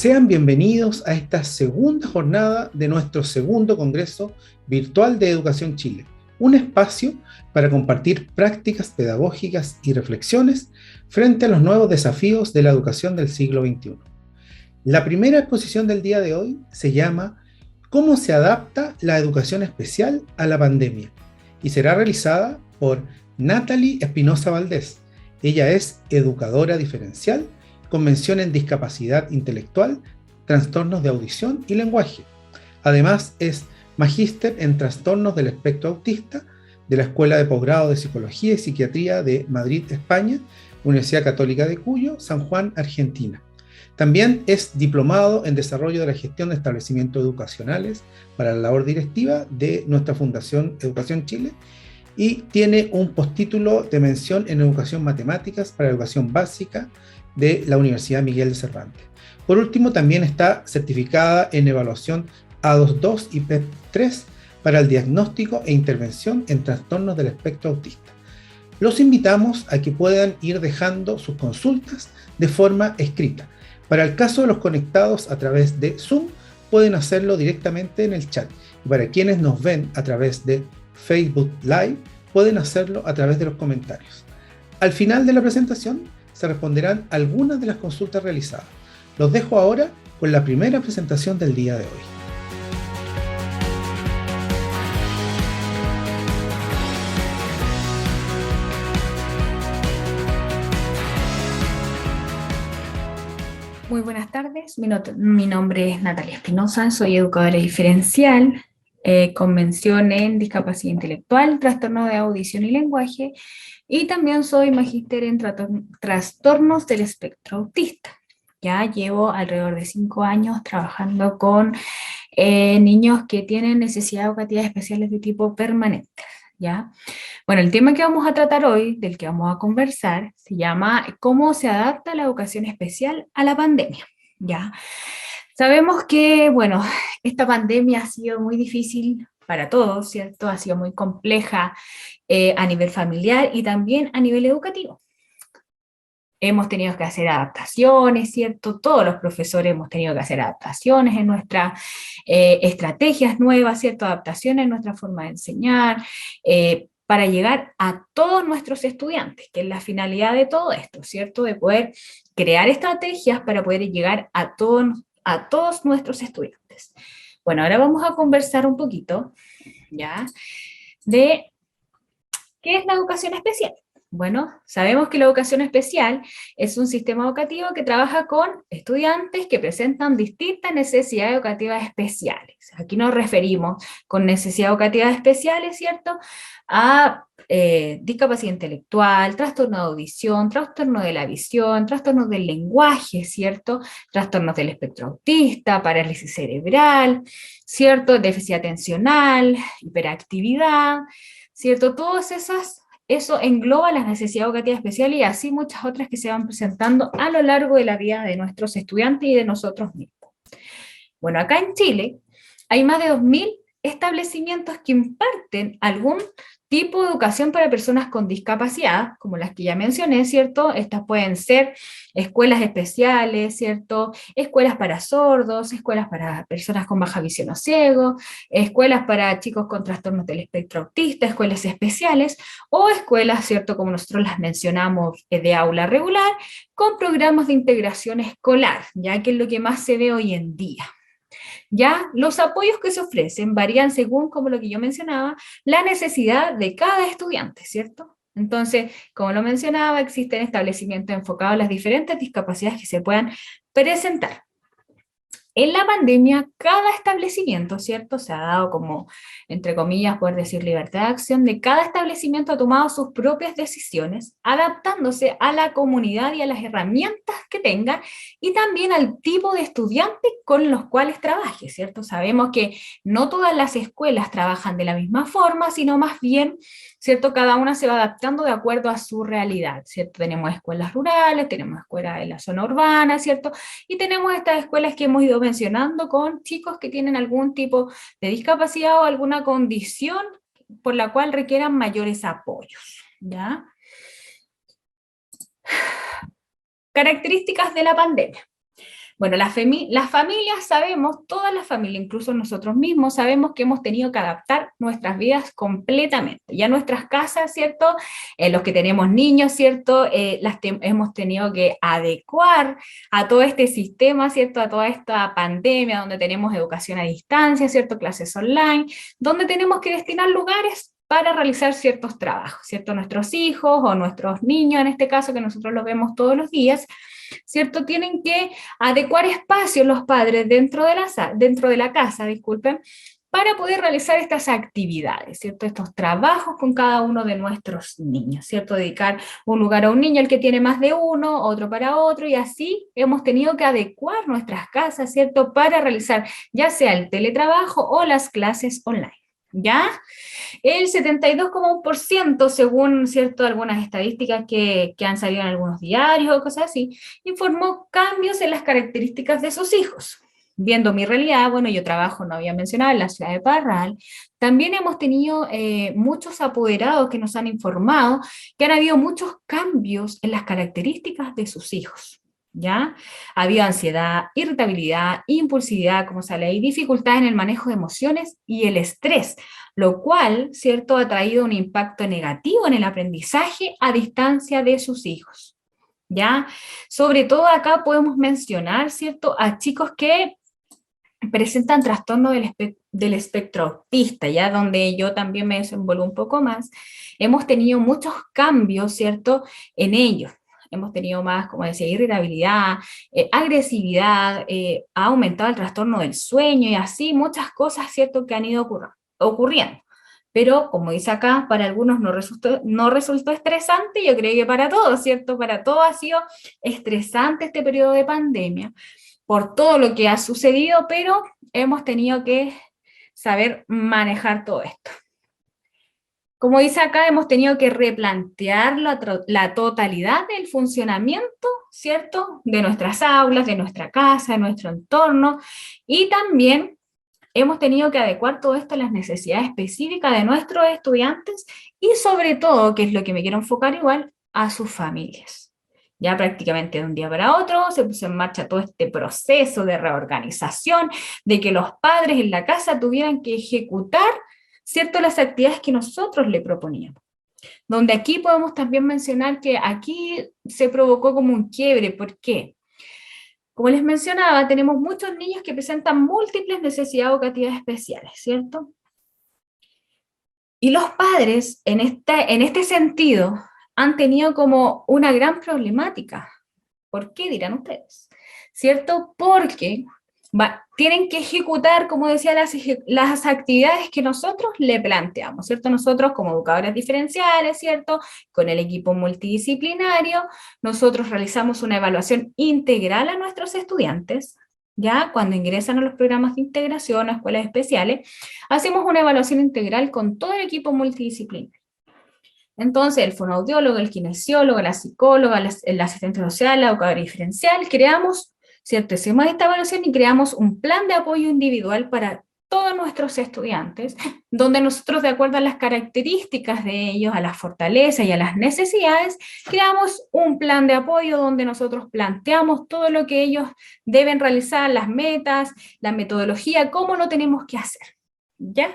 Sean bienvenidos a esta segunda jornada de nuestro segundo Congreso Virtual de Educación Chile, un espacio para compartir prácticas pedagógicas y reflexiones frente a los nuevos desafíos de la educación del siglo XXI. La primera exposición del día de hoy se llama ¿Cómo se adapta la educación especial a la pandemia? Y será realizada por Natalie Espinosa Valdés. Ella es educadora diferencial con mención en discapacidad intelectual, trastornos de audición y lenguaje. Además, es magíster en trastornos del espectro autista de la Escuela de Posgrado de Psicología y Psiquiatría de Madrid, España, Universidad Católica de Cuyo, San Juan, Argentina. También es diplomado en desarrollo de la gestión de establecimientos educacionales para la labor directiva de nuestra Fundación Educación Chile y tiene un postítulo de mención en educación matemáticas para educación básica de la Universidad Miguel de Cervantes. Por último, también está certificada en evaluación A22 y PEP3 para el diagnóstico e intervención en trastornos del espectro autista. Los invitamos a que puedan ir dejando sus consultas de forma escrita. Para el caso de los conectados a través de Zoom, pueden hacerlo directamente en el chat. Y para quienes nos ven a través de Facebook Live, pueden hacerlo a través de los comentarios. Al final de la presentación, se responderán algunas de las consultas realizadas. Los dejo ahora con la primera presentación del día de hoy. Muy buenas tardes, mi nombre es Natalia Espinosa, soy educadora diferencial, con mención en discapacidad intelectual, trastorno de audición y lenguaje, y también soy magíster en trastornos del espectro autista. Ya llevo alrededor de 5 años trabajando con niños que tienen necesidades educativas especiales de tipo permanente, ¿ya? Bueno, el tema que vamos a tratar hoy, del que vamos a conversar, se llama ¿Cómo se adapta la educación especial a la pandemia? ¿Ya? Sabemos que, bueno, esta pandemia ha sido muy difícil para todos, ¿cierto? Ha sido muy compleja a nivel familiar y también a nivel educativo. Hemos tenido que hacer adaptaciones, ¿cierto? Todos los profesores hemos tenido que hacer adaptaciones en nuestras estrategias nuevas, ¿cierto? Adaptaciones en nuestra forma de enseñar, para llegar a todos nuestros estudiantes, que es la finalidad de todo esto, ¿cierto? De poder crear estrategias para poder llegar a todos nuestros estudiantes. Bueno, ahora vamos a conversar un poquito, ¿ya? De qué es la educación especial. Bueno, sabemos que la educación especial es un sistema educativo que trabaja con estudiantes que presentan distintas necesidades educativas especiales. Aquí nos referimos con necesidades educativas especiales, ¿cierto? A discapacidad intelectual, trastorno de audición, trastorno de la visión, trastornos del lenguaje, ¿cierto? Trastornos del espectro autista, parálisis cerebral, ¿cierto? Déficit atencional, hiperactividad, ¿cierto? Eso engloba las necesidades educativas especiales y así muchas otras que se van presentando a lo largo de la vida de nuestros estudiantes y de nosotros mismos. Bueno, acá en Chile hay más de 2.000 establecimientos que imparten algún tipo de educación para personas con discapacidad, como las que ya mencioné, ¿cierto? Estas pueden ser escuelas especiales, ¿cierto? Escuelas para sordos, escuelas para personas con baja visión o ciego, escuelas para chicos con trastornos del espectro autista, escuelas especiales, o escuelas, ¿cierto? Como nosotros las mencionamos, de aula regular, con programas de integración escolar, ya que es lo que más se ve hoy en día. Ya los apoyos que se ofrecen varían según, como lo que yo mencionaba, la necesidad de cada estudiante, ¿cierto? Entonces, como lo mencionaba, existen establecimientos enfocados a las diferentes discapacidades que se puedan presentar. En la pandemia, cada establecimiento, ¿cierto? Se ha dado como, entre comillas, poder decir, libertad de acción, de cada establecimiento ha tomado sus propias decisiones, adaptándose a la comunidad y a las herramientas que tenga, y también al tipo de estudiantes con los cuales trabaje, ¿cierto? Sabemos que no todas las escuelas trabajan de la misma forma, sino más bien, ¿cierto? Cada una se va adaptando de acuerdo a su realidad, ¿cierto? Tenemos escuelas rurales, tenemos escuelas en la zona urbana, ¿cierto? Y tenemos estas escuelas que hemos ido mencionando con chicos que tienen algún tipo de discapacidad o alguna condición por la cual requieran mayores apoyos, ¿ya? Características de la pandemia. Bueno, las familias sabemos, todas las familias, incluso nosotros mismos, sabemos que hemos tenido que adaptar nuestras vidas completamente. Ya nuestras casas, ¿cierto? Los que tenemos niños, ¿cierto? Hemos tenido que adecuar a todo este sistema, ¿cierto? A toda esta pandemia donde tenemos educación a distancia, ¿cierto? Clases online, donde tenemos que destinar lugares para realizar ciertos trabajos, ¿cierto? Nuestros hijos o nuestros niños, en este caso, que nosotros los vemos todos los días, ¿cierto? Tienen que adecuar espacios los padres dentro de la casa, disculpen, para poder realizar estas actividades, ¿cierto? Estos trabajos con cada uno de nuestros niños, ¿cierto? Dedicar un lugar a un niño, el que tiene más de uno, otro para otro, y así hemos tenido que adecuar nuestras casas, ¿cierto? Para realizar ya sea el teletrabajo o las clases online, ¿ya? El 72,1%, según cierto, algunas estadísticas que han salido en algunos diarios o cosas así, informó cambios en las características de sus hijos. Viendo mi realidad, bueno, yo trabajo, no había mencionado, en la ciudad de Parral, también hemos tenido muchos apoderados que nos han informado que han habido muchos cambios en las características de sus hijos. ¿Ya? Ha habido ansiedad, irritabilidad, impulsividad, como sale ahí, dificultad en el manejo de emociones y el estrés, lo cual, ¿cierto?, ha traído un impacto negativo en el aprendizaje a distancia de sus hijos, ¿ya? Sobre todo acá podemos mencionar, ¿cierto?, a chicos que presentan trastorno del espectro autista, ya donde yo también me desenvuelvo un poco más. Hemos tenido muchos cambios, ¿cierto?, en ellos. Hemos tenido más, como decía, irritabilidad, agresividad, ha aumentado el trastorno del sueño y así muchas cosas, ¿cierto?, que han ido ocurriendo. Pero, como dice acá, para algunos no resultó estresante, yo creo que para todos, ¿cierto? Para todos ha sido estresante este periodo de pandemia por todo lo que ha sucedido, pero hemos tenido que saber manejar todo esto. Como dice acá, hemos tenido que replantear la totalidad del funcionamiento, ¿cierto?, de nuestras aulas, de nuestra casa, de nuestro entorno, y también hemos tenido que adecuar todo esto a las necesidades específicas de nuestros estudiantes y sobre todo, que es lo que me quiero enfocar igual, a sus familias. Ya prácticamente de un día para otro se puso en marcha todo este proceso de reorganización, de que los padres en la casa tuvieran que ejecutar, ¿cierto?, las actividades que nosotros le proponíamos. Donde aquí podemos también mencionar que aquí se provocó como un quiebre. ¿Por qué? Como les mencionaba, tenemos muchos niños que presentan múltiples necesidades educativas especiales, ¿cierto? Y los padres, en este sentido, han tenido como una gran problemática. ¿Por qué, dirán ustedes? ¿Cierto? Porque tienen que ejecutar, como decía, las actividades que nosotros le planteamos, ¿cierto? Nosotros como educadores diferenciales, ¿cierto? Con el equipo multidisciplinario, nosotros realizamos una evaluación integral a nuestros estudiantes, ¿ya? Cuando ingresan a los programas de integración, a escuelas especiales, hacemos una evaluación integral con todo el equipo multidisciplinario. Entonces, el fonoaudiólogo, el kinesiólogo, la psicóloga, el asistente social, la educadora diferencial, creamos, ¿cierto? Hicimos esta evaluación y creamos un plan de apoyo individual para todos nuestros estudiantes, donde nosotros, de acuerdo a las características de ellos, a las fortalezas y a las necesidades, creamos un plan de apoyo donde nosotros planteamos todo lo que ellos deben realizar, las metas, la metodología, cómo lo tenemos que hacer, ¿ya?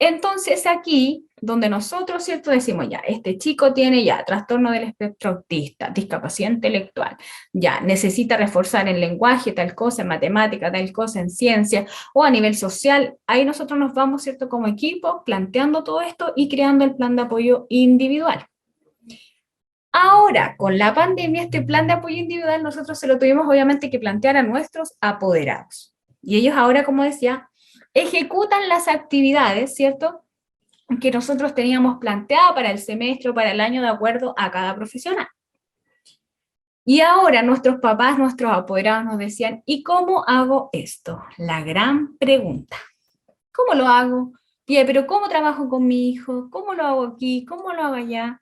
Entonces aquí, donde nosotros, ¿cierto?, decimos ya, este chico tiene ya trastorno del espectro autista, discapacidad intelectual, ya necesita reforzar el lenguaje, tal cosa, en matemática, tal cosa, en ciencia, o a nivel social, ahí nosotros nos vamos, ¿cierto?, como equipo, planteando todo esto y creando el plan de apoyo individual. Ahora, con la pandemia, este plan de apoyo individual nosotros se lo tuvimos obviamente que plantear a nuestros apoderados. Y ellos ahora, como decía, ejecutan las actividades, ¿cierto?, que nosotros teníamos planteado para el semestre o para el año de acuerdo a cada profesional. Y ahora nuestros papás, nuestros apoderados nos decían, ¿y cómo hago esto? La gran pregunta. ¿Cómo lo hago? Pero ¿cómo trabajo con mi hijo? ¿Cómo lo hago aquí? ¿Cómo lo hago allá?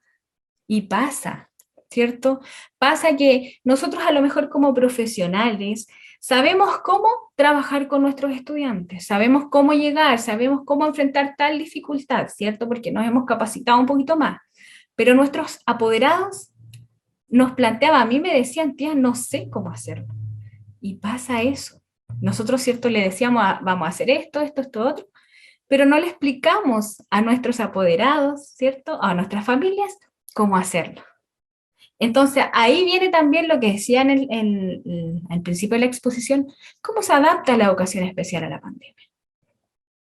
Y pasa, ¿cierto? Pasa que nosotros a lo mejor como profesionales sabemos cómo trabajar con nuestros estudiantes, sabemos cómo llegar, sabemos cómo enfrentar tal dificultad, ¿cierto? Porque nos hemos capacitado un poquito más. Pero nuestros apoderados nos planteaban, a mí me decían, tía, no sé cómo hacerlo. y pasa eso. Nosotros, ¿cierto? Le decíamos, vamos a hacer esto, otro, pero no le explicamos a nuestros apoderados, ¿cierto? A nuestras familias, cómo hacerlo. Entonces, ahí viene también lo que decía al principio de la exposición, cómo se adapta la educación especial a la pandemia,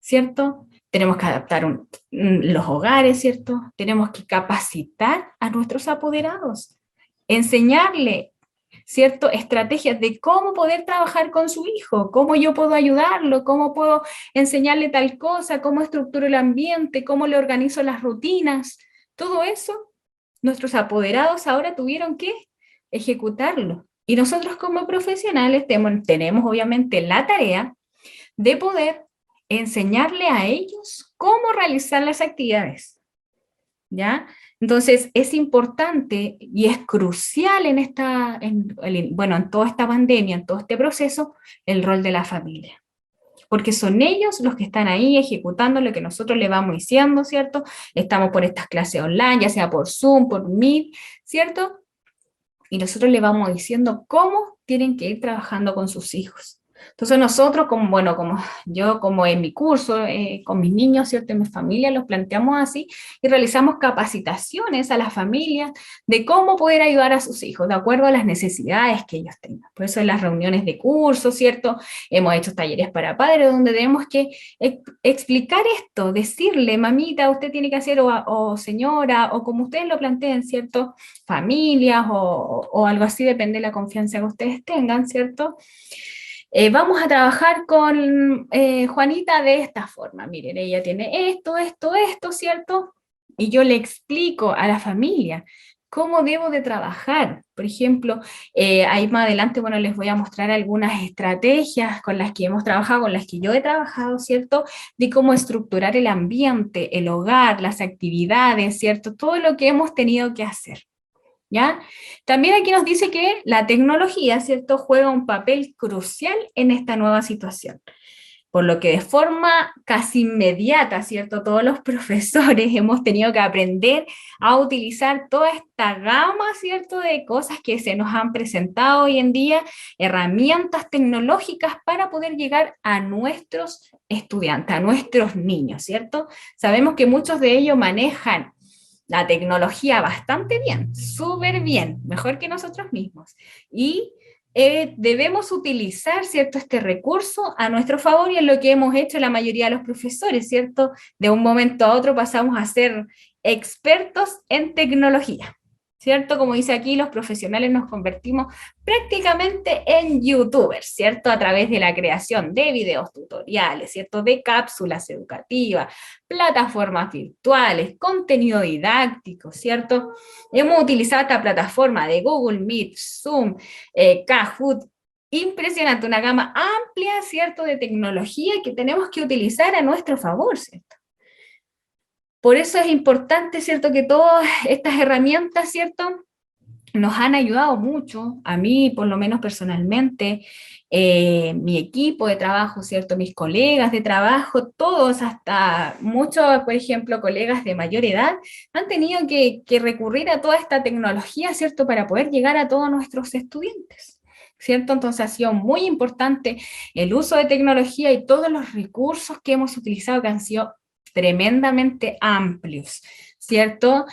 ¿cierto? Tenemos que adaptar los hogares, ¿cierto? Tenemos que capacitar a nuestros apoderados, enseñarle, ¿cierto? Estrategias de cómo poder trabajar con su hijo, cómo yo puedo ayudarlo, cómo puedo enseñarle tal cosa, cómo estructuro el ambiente, cómo le organizo las rutinas. Todo eso, nuestros apoderados ahora tuvieron que ejecutarlo. Y nosotros como profesionales tenemos obviamente la tarea de poder enseñarle a ellos cómo realizar las actividades, ¿ya? Entonces, es importante y es crucial en toda esta pandemia, en todo este proceso, el rol de la familia. Porque son ellos los que están ahí ejecutando lo que nosotros le vamos diciendo, ¿cierto? Estamos por estas clases online, ya sea por Zoom, por Meet, ¿cierto? Y nosotros le vamos diciendo cómo tienen que ir trabajando con sus hijos. Entonces nosotros, como en mi curso, con mis niños, ¿cierto? En mi familia, los planteamos así y realizamos capacitaciones a las familias de cómo poder ayudar a sus hijos, de acuerdo a las necesidades que ellos tengan. Por eso en las reuniones de curso, ¿cierto? Hemos hecho talleres para padres donde tenemos que explicar esto, decirle, mamita, usted tiene que hacer, o señora, o como ustedes lo planteen, ¿cierto? Familias o algo así, depende de la confianza que ustedes tengan, ¿cierto? Vamos a trabajar con Juanita de esta forma. Miren, ella tiene esto, ¿cierto? Y yo le explico a la familia cómo debo de trabajar. Por ejemplo, ahí más adelante, bueno, les voy a mostrar algunas estrategias con las que hemos trabajado, con las que yo he trabajado, ¿cierto? De cómo estructurar el ambiente, el hogar, las actividades, ¿cierto? Todo lo que hemos tenido que hacer. ¿Ya? También aquí nos dice que la tecnología, ¿cierto?, juega un papel crucial en esta nueva situación. Por lo que de forma casi inmediata, ¿cierto?, todos los profesores hemos tenido que aprender a utilizar toda esta gama, ¿cierto?, de cosas que se nos han presentado hoy en día, herramientas tecnológicas para poder llegar a nuestros estudiantes, a nuestros niños, ¿cierto? Sabemos que muchos de ellos manejan la tecnología bastante bien, súper bien, mejor que nosotros mismos. Y debemos utilizar, ¿cierto?, este recurso a nuestro favor, y es lo que hemos hecho la mayoría de los profesores, ¿cierto? De un momento a otro pasamos a ser expertos en tecnología, ¿cierto? Como dice aquí, los profesionales nos convertimos prácticamente en youtubers, ¿cierto? A través de la creación de videos tutoriales, ¿cierto? De cápsulas educativas, plataformas virtuales, contenido didáctico, ¿cierto? Hemos utilizado esta plataforma de Google Meet, Zoom, Kahoot. Impresionante, una gama amplia, ¿cierto?, de tecnología que tenemos que utilizar a nuestro favor, ¿cierto? Por eso es importante, ¿cierto?, que todas estas herramientas, ¿cierto?, nos han ayudado mucho, a mí por lo menos personalmente, mi equipo de trabajo, ¿cierto?, mis colegas de trabajo, todos, hasta muchos, por ejemplo, colegas de mayor edad, han tenido que recurrir a toda esta tecnología, ¿cierto?, para poder llegar a todos nuestros estudiantes, ¿cierto? Entonces ha sido muy importante el uso de tecnología y todos los recursos que hemos utilizado, que han sido tremendamente amplios, ¿cierto?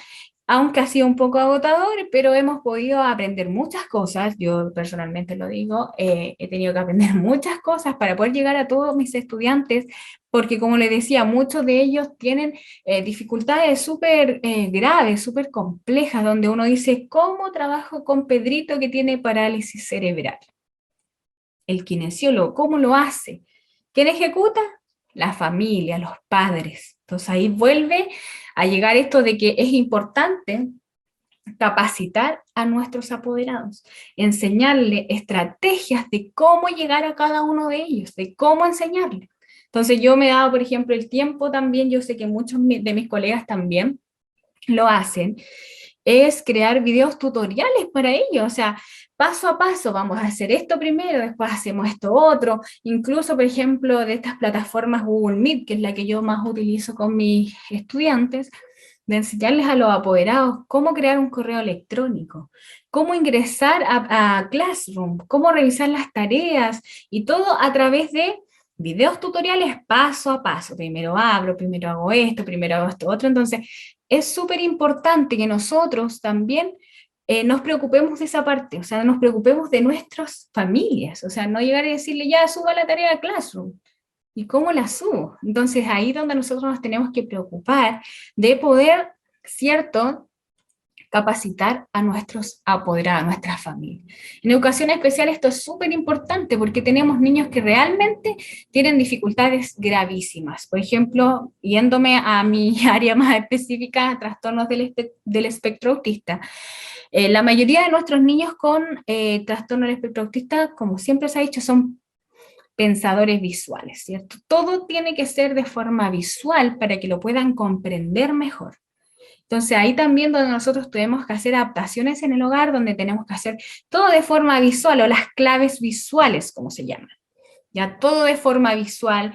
Aunque ha sido un poco agotador, pero hemos podido aprender muchas cosas. Yo personalmente lo digo, he tenido que aprender muchas cosas para poder llegar a todos mis estudiantes, porque como les decía, muchos de ellos tienen dificultades súper graves, súper complejas, donde uno dice, ¿cómo trabajo con Pedrito que tiene parálisis cerebral? El kinesiólogo, ¿cómo lo hace? ¿Quién ejecuta? La familia, los padres. Entonces ahí vuelve a llegar esto de que es importante capacitar a nuestros apoderados, enseñarle estrategias de cómo llegar a cada uno de ellos, de cómo enseñarle. Entonces yo me he dado, por ejemplo, el tiempo también, yo sé que muchos de mis colegas también lo hacen, es crear videos tutoriales para ellos, o sea, paso a paso, vamos a hacer esto primero, después hacemos esto otro, incluso, por ejemplo, de estas plataformas Google Meet, que es la que yo más utilizo con mis estudiantes, de enseñarles a los apoderados cómo crear un correo electrónico, cómo ingresar a Classroom, cómo revisar las tareas y todo a través de videos tutoriales paso a paso. Primero abro, primero hago esto, primero hago esto otro. Entonces, es súper importante que nosotros también nos preocupemos de esa parte, o sea, nos preocupemos de nuestras familias, o sea, no llegar a decirle, ya, suba la tarea a Classroom. ¿Y cómo la subo? Entonces, ahí es donde nosotros nos tenemos que preocupar de poder, ¿cierto?, capacitar a nuestros apoderados, a nuestras familias. En educación especial esto es súper importante porque tenemos niños que realmente tienen dificultades gravísimas. Por ejemplo, yéndome a mi área más específica, trastornos del espectro autista. La mayoría de nuestros niños con trastorno del espectro autista, como siempre se ha dicho, son pensadores visuales, ¿cierto? Todo tiene que ser de forma visual para que lo puedan comprender mejor. Entonces ahí también donde nosotros tenemos que hacer adaptaciones en el hogar, donde tenemos que hacer todo de forma visual o las claves visuales, como se llaman. Ya todo de forma visual,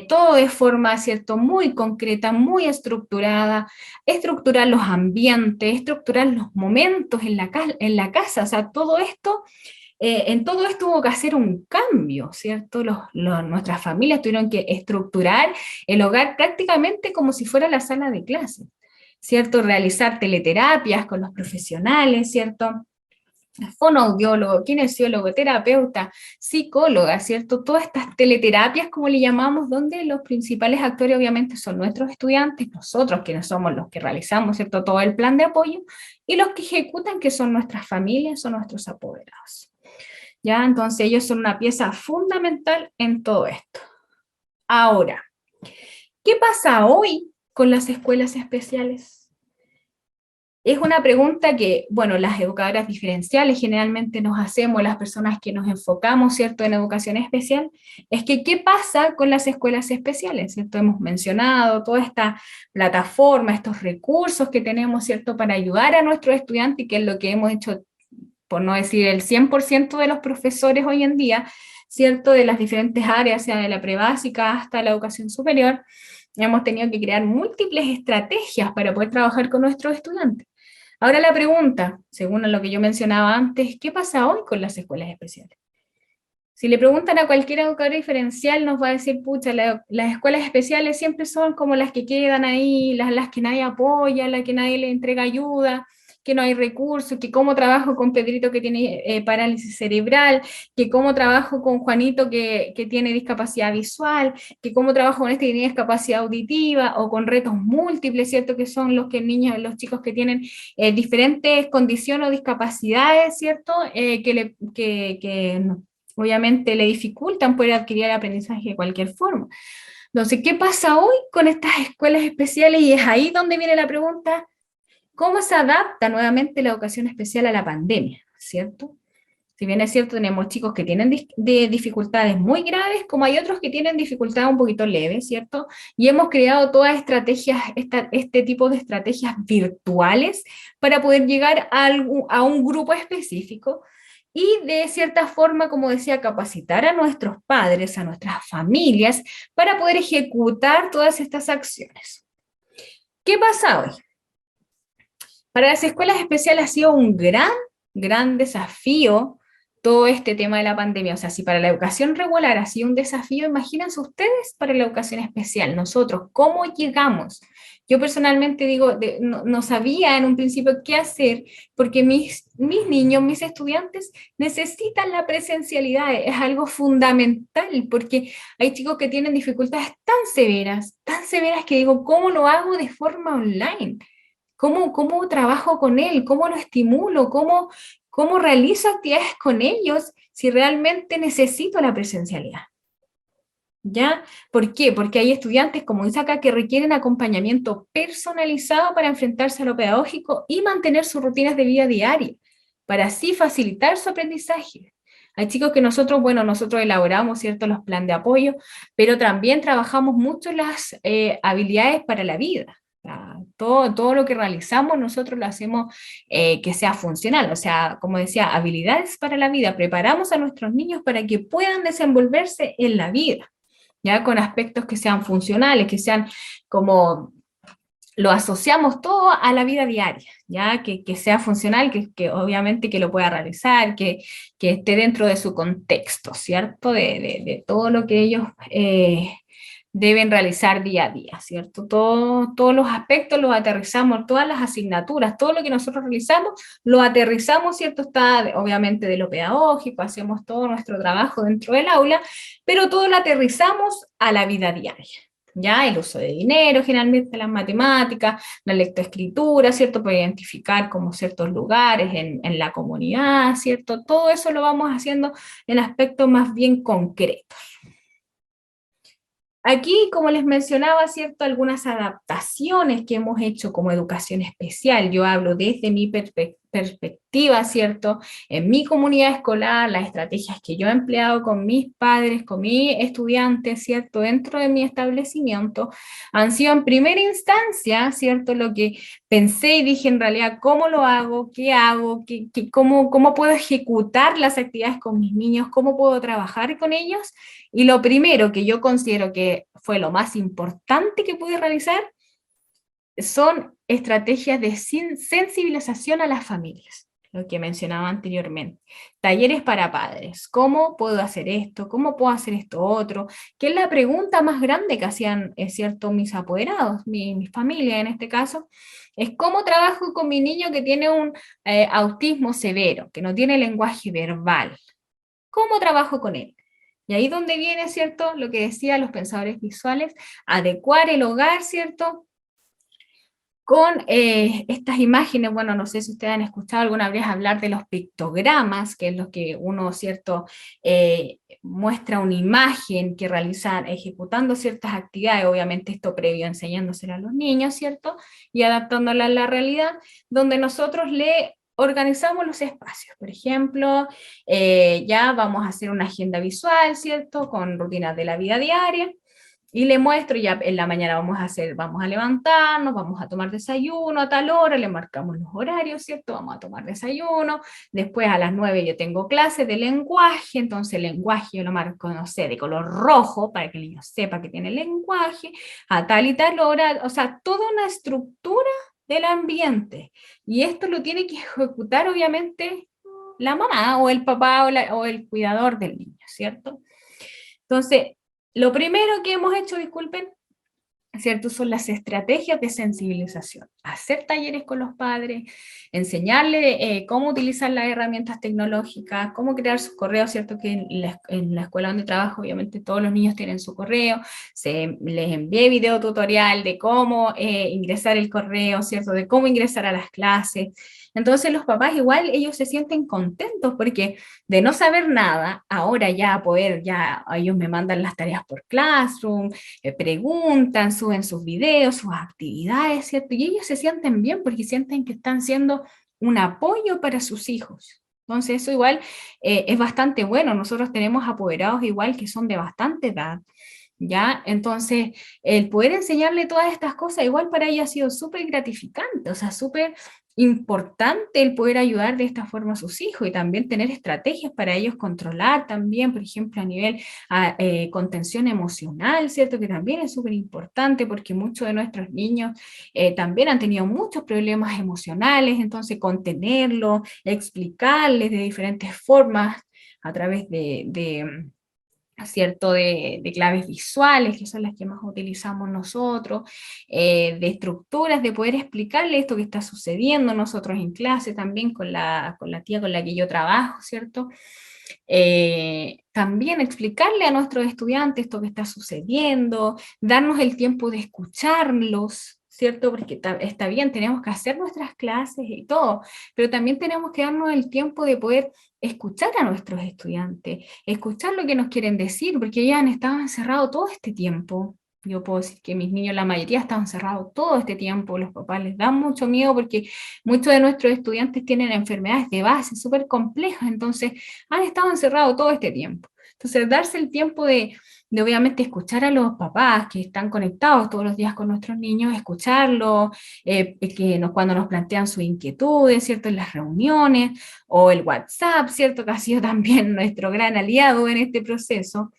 todo de forma, ¿cierto?, muy concreta, muy estructurada, estructurar los ambientes, estructurar los momentos en la casa, o sea, todo esto, en todo esto hubo que hacer un cambio, ¿cierto? Nuestras familias tuvieron que estructurar el hogar prácticamente como si fuera la sala de clase, ¿cierto? Realizar teleterapias con los profesionales, ¿cierto? Fonoaudiólogo, kinesiólogo, terapeuta, psicóloga, ¿cierto? Todas estas teleterapias, como le llamamos, donde los principales actores obviamente son nuestros estudiantes, nosotros quienes somos los que realizamos, ¿cierto?, todo el plan de apoyo, y los que ejecutan, que son nuestras familias, son nuestros apoderados. ¿Ya? Entonces ellos son una pieza fundamental en todo esto. Ahora, ¿qué pasa hoy con las escuelas especiales? Es una pregunta que, bueno, las educadoras diferenciales generalmente nos hacemos, las personas que nos enfocamos, ¿cierto?, en educación especial, es que ¿qué pasa con las escuelas especiales? ¿Cierto? Hemos mencionado toda esta plataforma, estos recursos que tenemos, ¿cierto?, para ayudar a nuestros estudiantes, y que es lo que hemos hecho, por no decir el 100% de los profesores hoy en día, ¿cierto?, de las diferentes áreas, sea de la prebásica hasta la educación superior. Hemos tenido que crear múltiples estrategias para poder trabajar con nuestros estudiantes. Ahora la pregunta, según lo que yo mencionaba antes, ¿qué pasa hoy con las escuelas especiales? Si le preguntan a cualquier educador diferencial, nos va a decir, pucha, las escuelas especiales siempre son como las que quedan ahí, las que nadie apoya, las que nadie le entrega ayuda, que no hay recursos, que cómo trabajo con Pedrito que tiene parálisis cerebral, que cómo trabajo con Juanito que tiene discapacidad visual, que cómo trabajo con este que tiene discapacidad auditiva, o con retos múltiples, ¿cierto?, que son los los chicos que tienen diferentes condiciones o discapacidades, ¿cierto?, obviamente le dificultan poder adquirir el aprendizaje de cualquier forma. Entonces, ¿qué pasa hoy con estas escuelas especiales? Y es ahí donde viene la pregunta, ¿cómo se adapta nuevamente la educación especial a la pandemia? ¿Cierto? Si bien es cierto, tenemos chicos que tienen dificultades muy graves, como hay otros que tienen dificultades un poquito leves, ¿cierto? Y hemos creado todas estrategias, este tipo de estrategias virtuales para poder llegar a un grupo específico y de cierta forma, como decía, capacitar a nuestros padres, a nuestras familias, para poder ejecutar todas estas acciones. ¿Qué pasa hoy? Para las escuelas especiales ha sido un gran desafío todo este tema de la pandemia. O sea, si para la educación regular ha sido un desafío, imagínense ustedes para la educación especial. Nosotros, ¿cómo llegamos? Yo personalmente digo, no sabía en un principio qué hacer, porque mis niños, mis estudiantes necesitan la presencialidad, es algo fundamental, porque hay chicos que tienen dificultades tan severas que digo, ¿cómo lo hago de forma online? ¿Cómo trabajo con él? ¿Cómo lo estimulo? ¿Cómo realizo actividades con ellos si realmente necesito la presencialidad? ¿Ya? ¿Por qué? Porque hay estudiantes, como dice acá, que requieren acompañamiento personalizado para enfrentarse a lo pedagógico y mantener sus rutinas de vida diaria, para así facilitar su aprendizaje. Hay chicos que nosotros elaboramos, ¿cierto?, los planes de apoyo, pero también trabajamos mucho las habilidades para la vida. Todo lo que realizamos nosotros lo hacemos que sea funcional, o sea, como decía, habilidades para la vida. Preparamos a nuestros niños para que puedan desenvolverse en la vida, ya con aspectos que sean funcionales, que sean como lo asociamos todo a la vida diaria, ¿ya? Que sea funcional, que obviamente que lo pueda realizar, que esté dentro de su contexto, ¿cierto? De todo lo que ellos deben realizar día a día, ¿cierto? Todos los aspectos los aterrizamos, todas las asignaturas, todo lo que nosotros realizamos, lo aterrizamos, ¿cierto? Está obviamente de lo pedagógico, hacemos todo nuestro trabajo dentro del aula, pero todo lo aterrizamos a la vida diaria. ¿Ya? El uso de dinero, generalmente las matemáticas, la lectoescritura, ¿cierto? Para identificar como ciertos lugares en la comunidad, ¿cierto? Todo eso lo vamos haciendo en aspectos más bien concretos. Aquí, como les mencionaba, ¿cierto? Algunas adaptaciones que hemos hecho como educación especial. Yo hablo desde mi perspectiva, ¿cierto? En mi comunidad escolar, las estrategias que yo he empleado con mis padres, con mis estudiantes, ¿cierto? Dentro de mi establecimiento, han sido en primera instancia, ¿cierto? Lo que pensé y dije en realidad, ¿cómo lo hago? ¿Qué hago? ¿Cómo puedo ejecutar las actividades con mis niños? ¿Cómo puedo trabajar con ellos? Y lo primero que yo considero que fue lo más importante que pude realizar son estrategias de sensibilización a las familias, lo que mencionaba anteriormente. Talleres para padres, ¿cómo puedo hacer esto? ¿Cómo puedo hacer esto otro? Que es la pregunta más grande que hacían, es cierto, mis apoderados, mi familia en este caso, es cómo trabajo con mi niño que tiene un autismo severo, que no tiene lenguaje verbal. ¿Cómo trabajo con él? Y ahí donde viene, ¿cierto? Lo que decía los pensadores visuales, adecuar el hogar, ¿cierto? Con estas imágenes, bueno, no sé si ustedes han escuchado alguna vez hablar de los pictogramas, que es lo que uno, ¿cierto? Muestra una imagen que realizan ejecutando ciertas actividades, obviamente esto previo enseñándoselo a los niños, ¿cierto? Y adaptándola a la realidad, donde nosotros le organizamos los espacios. Por ejemplo, ya vamos a hacer una agenda visual, ¿cierto? Con rutinas de la vida diaria. Y le muestro, ya en la mañana vamos a levantarnos, vamos a tomar desayuno a tal hora, le marcamos los horarios, ¿cierto? Vamos a tomar desayuno, después a las 9 yo tengo clase de lenguaje, entonces el lenguaje yo lo marco, no sé, de color rojo, para que el niño sepa que tiene lenguaje, a tal y tal hora, o sea, toda una estructura del ambiente. Y esto lo tiene que ejecutar, obviamente, la mamá o el papá o el cuidador del niño, ¿cierto? Entonces, lo primero que hemos hecho, disculpen, ¿cierto? Son las estrategias de sensibilización. Hacer talleres con los padres, enseñarles cómo utilizar las herramientas tecnológicas, cómo crear sus correos, ¿cierto? Que en la escuela donde trabajo, obviamente todos los niños tienen su correo, les envié video tutorial de cómo ingresar el correo, ¿cierto? De cómo ingresar a las clases. Entonces los papás igual ellos se sienten contentos porque de no saber nada, ahora ya ya ellos me mandan las tareas por Classroom, preguntan, suben sus videos, sus actividades, ¿cierto? Y ellos se sienten bien porque sienten que están siendo un apoyo para sus hijos. Entonces eso igual es bastante bueno. Nosotros tenemos apoderados igual que son de bastante edad, ¿ya? Entonces el poder enseñarle todas estas cosas igual para ellos ha sido súper gratificante, o sea, súper importante el poder ayudar de esta forma a sus hijos y también tener estrategias para ellos controlar también, por ejemplo, a nivel contención emocional, ¿cierto? Que también es súper importante porque muchos de nuestros niños también han tenido muchos problemas emocionales, entonces contenerlo, explicarles de diferentes formas a través ¿cierto? De claves visuales, que son las que más utilizamos nosotros, de estructuras, de poder explicarle esto que está sucediendo nosotros en clase, también con la tía con la que yo trabajo, ¿cierto? También explicarle a nuestros estudiantes esto que está sucediendo, darnos el tiempo de escucharlos, ¿cierto? Porque está bien, tenemos que hacer nuestras clases y todo, pero también tenemos que darnos el tiempo de poder escuchar a nuestros estudiantes, escuchar lo que nos quieren decir, porque ellos han estado encerrados todo este tiempo. Yo puedo decir que mis niños, la mayoría, estaban encerrados todo este tiempo, los papás les dan mucho miedo porque muchos de nuestros estudiantes tienen enfermedades de base súper complejas, entonces han estado encerrados todo este tiempo. Entonces, darse el tiempo de obviamente escuchar a los papás que están conectados todos los días con nuestros niños, escucharlos, cuando nos plantean sus inquietudes, ¿cierto? En las reuniones, o el WhatsApp, ¿cierto? Que ha sido también nuestro gran aliado en este proceso.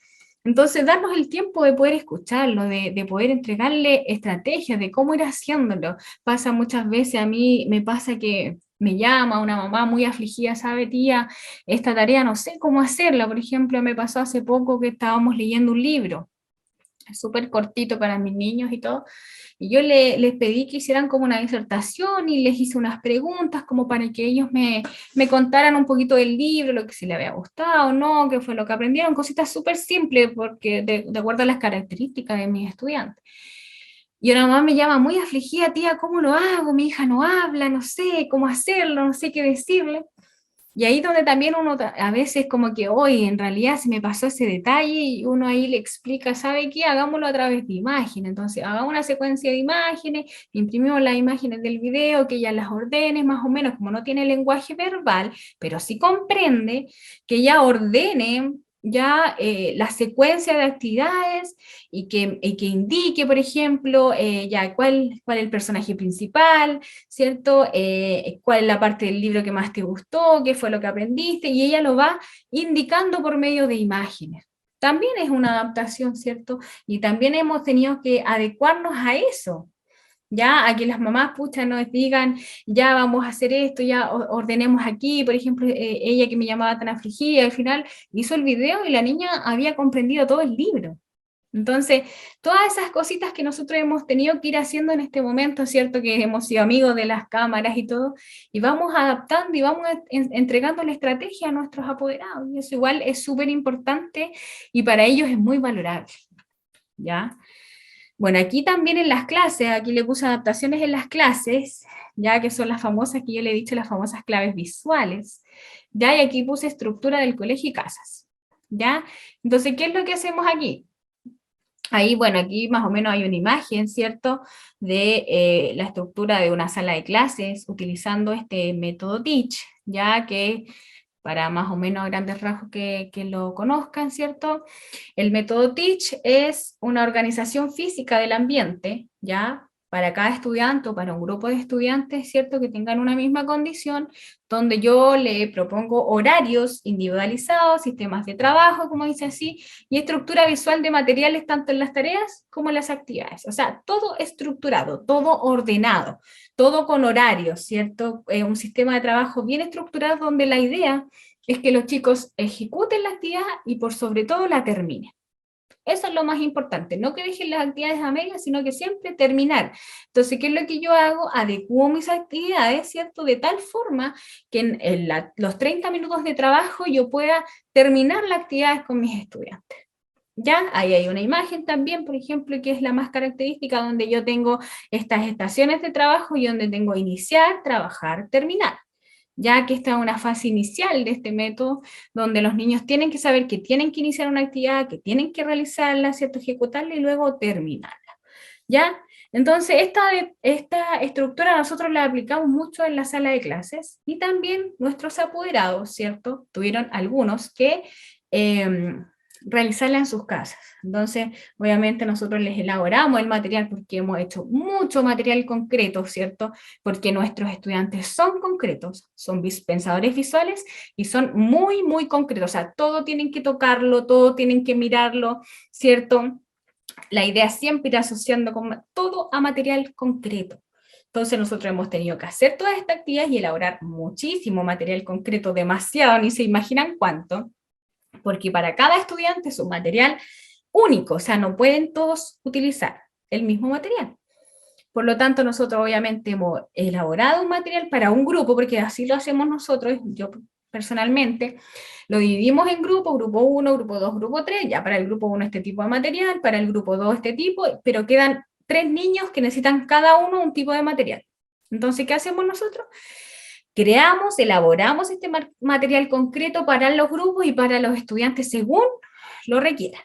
Entonces, darnos el tiempo de poder escucharlo, de poder entregarle estrategias de cómo ir haciéndolo. Pasa muchas veces, a mí me pasa que me llama una mamá muy afligida, ¿sabe, tía? Esta tarea no sé cómo hacerla. Por ejemplo, me pasó hace poco que estábamos leyendo un libro súper cortito para mis niños y todo, y yo les pedí que hicieran como una disertación y les hice unas preguntas como para que ellos me contaran un poquito del libro, lo que si les había gustado o no, qué fue lo que aprendieron, cositas súper simples porque de acuerdo a las características de mis estudiantes. Y una mamá me llama muy afligida, tía, ¿cómo lo hago? Mi hija no habla, no sé cómo hacerlo, no sé qué decirle. Y ahí donde también uno a veces como que, hoy en realidad se me pasó ese detalle y uno ahí le explica, ¿sabe qué? Hagámoslo a través de imágenes. Entonces, hagamos una secuencia de imágenes, imprimimos las imágenes del video, que ella las ordene más o menos, como no tiene lenguaje verbal, pero sí comprende, que ella ordene ya la secuencia de actividades y que indique, por ejemplo, ya cuál es el personaje principal, ¿cierto? ¿Cuál es la parte del libro que más te gustó? ¿Qué fue lo que aprendiste? Y ella lo va indicando por medio de imágenes. También es una adaptación, ¿cierto? Y también hemos tenido que adecuarnos a eso, ya a que las mamás, pucha, nos digan, ya vamos a hacer esto, ya ordenemos aquí, por ejemplo, ella que me llamaba tan afligida, al final hizo el video y la niña había comprendido todo el libro. Entonces, todas esas cositas que nosotros hemos tenido que ir haciendo en este momento, ¿cierto? Que hemos sido amigos de las cámaras y todo, y vamos adaptando y vamos entregando la estrategia a nuestros apoderados. Y eso igual es súper importante y para ellos es muy valorable, ¿ya? Bueno, aquí también en las clases, aquí le puse adaptaciones en las clases, ya que son las famosas que yo le he dicho, las famosas claves visuales, ya, y aquí puse estructura del colegio y casas, ¿ya? Entonces, ¿qué es lo que hacemos aquí? Ahí, bueno, aquí más o menos hay una imagen, ¿cierto?, de la estructura de una sala de clases utilizando este método Teach, ya que para más o menos a grandes rasgos que lo conozcan, ¿cierto? El método Teach es una organización física del ambiente, ¿ya? Para cada estudiante o para un grupo de estudiantes, ¿cierto? Que tengan una misma condición, donde yo le propongo horarios individualizados, sistemas de trabajo, como dice así, y estructura visual de materiales tanto en las tareas como en las actividades. O sea, todo estructurado, todo ordenado, todo con horarios, ¿cierto? Un sistema de trabajo bien estructurado donde la idea es que los chicos ejecuten la actividad y por sobre todo la terminen. Eso es lo más importante, no que dejen las actividades a medias, sino que siempre terminar. Entonces, ¿qué es lo que yo hago? Adecuo mis actividades, ¿cierto? De tal forma que en los 30 minutos de trabajo yo pueda terminar las actividades con mis estudiantes. Ya, ahí hay una imagen también, por ejemplo, que es la más característica, donde yo tengo estas estaciones de trabajo y donde tengo iniciar, trabajar, terminar, ya que esta es una fase inicial de este método, donde los niños tienen que saber que tienen que iniciar una actividad, que tienen que realizarla, ¿cierto?, ejecutarla y luego terminarla, ¿ya? Entonces, esta estructura nosotros la aplicamos mucho en la sala de clases y también nuestros apoderados, ¿cierto? Tuvieron algunos que realizarla en sus casas. Entonces, obviamente nosotros les elaboramos el material porque hemos hecho mucho material concreto, ¿cierto? Porque nuestros estudiantes son concretos, son pensadores visuales y son muy, muy concretos. O sea, todo tienen que tocarlo, todo tienen que mirarlo, ¿cierto? La idea siempre ir asociando con todo a material concreto. Entonces nosotros hemos tenido que hacer todas estas actividades y elaborar muchísimo material concreto, demasiado, ni se imaginan cuánto, porque para cada estudiante es un material único, o sea, no pueden todos utilizar el mismo material. Por lo tanto, nosotros obviamente hemos elaborado un material para un grupo, porque así lo hacemos nosotros, yo personalmente, lo dividimos en grupos, grupo 1, grupo 2, grupo 3, ya para el grupo 1 este tipo de material, para el grupo 2 este tipo, pero quedan 3 niños que necesitan cada uno un tipo de material. Entonces, ¿qué hacemos nosotros? Creamos, elaboramos este material concreto para los grupos y para los estudiantes según lo requieran.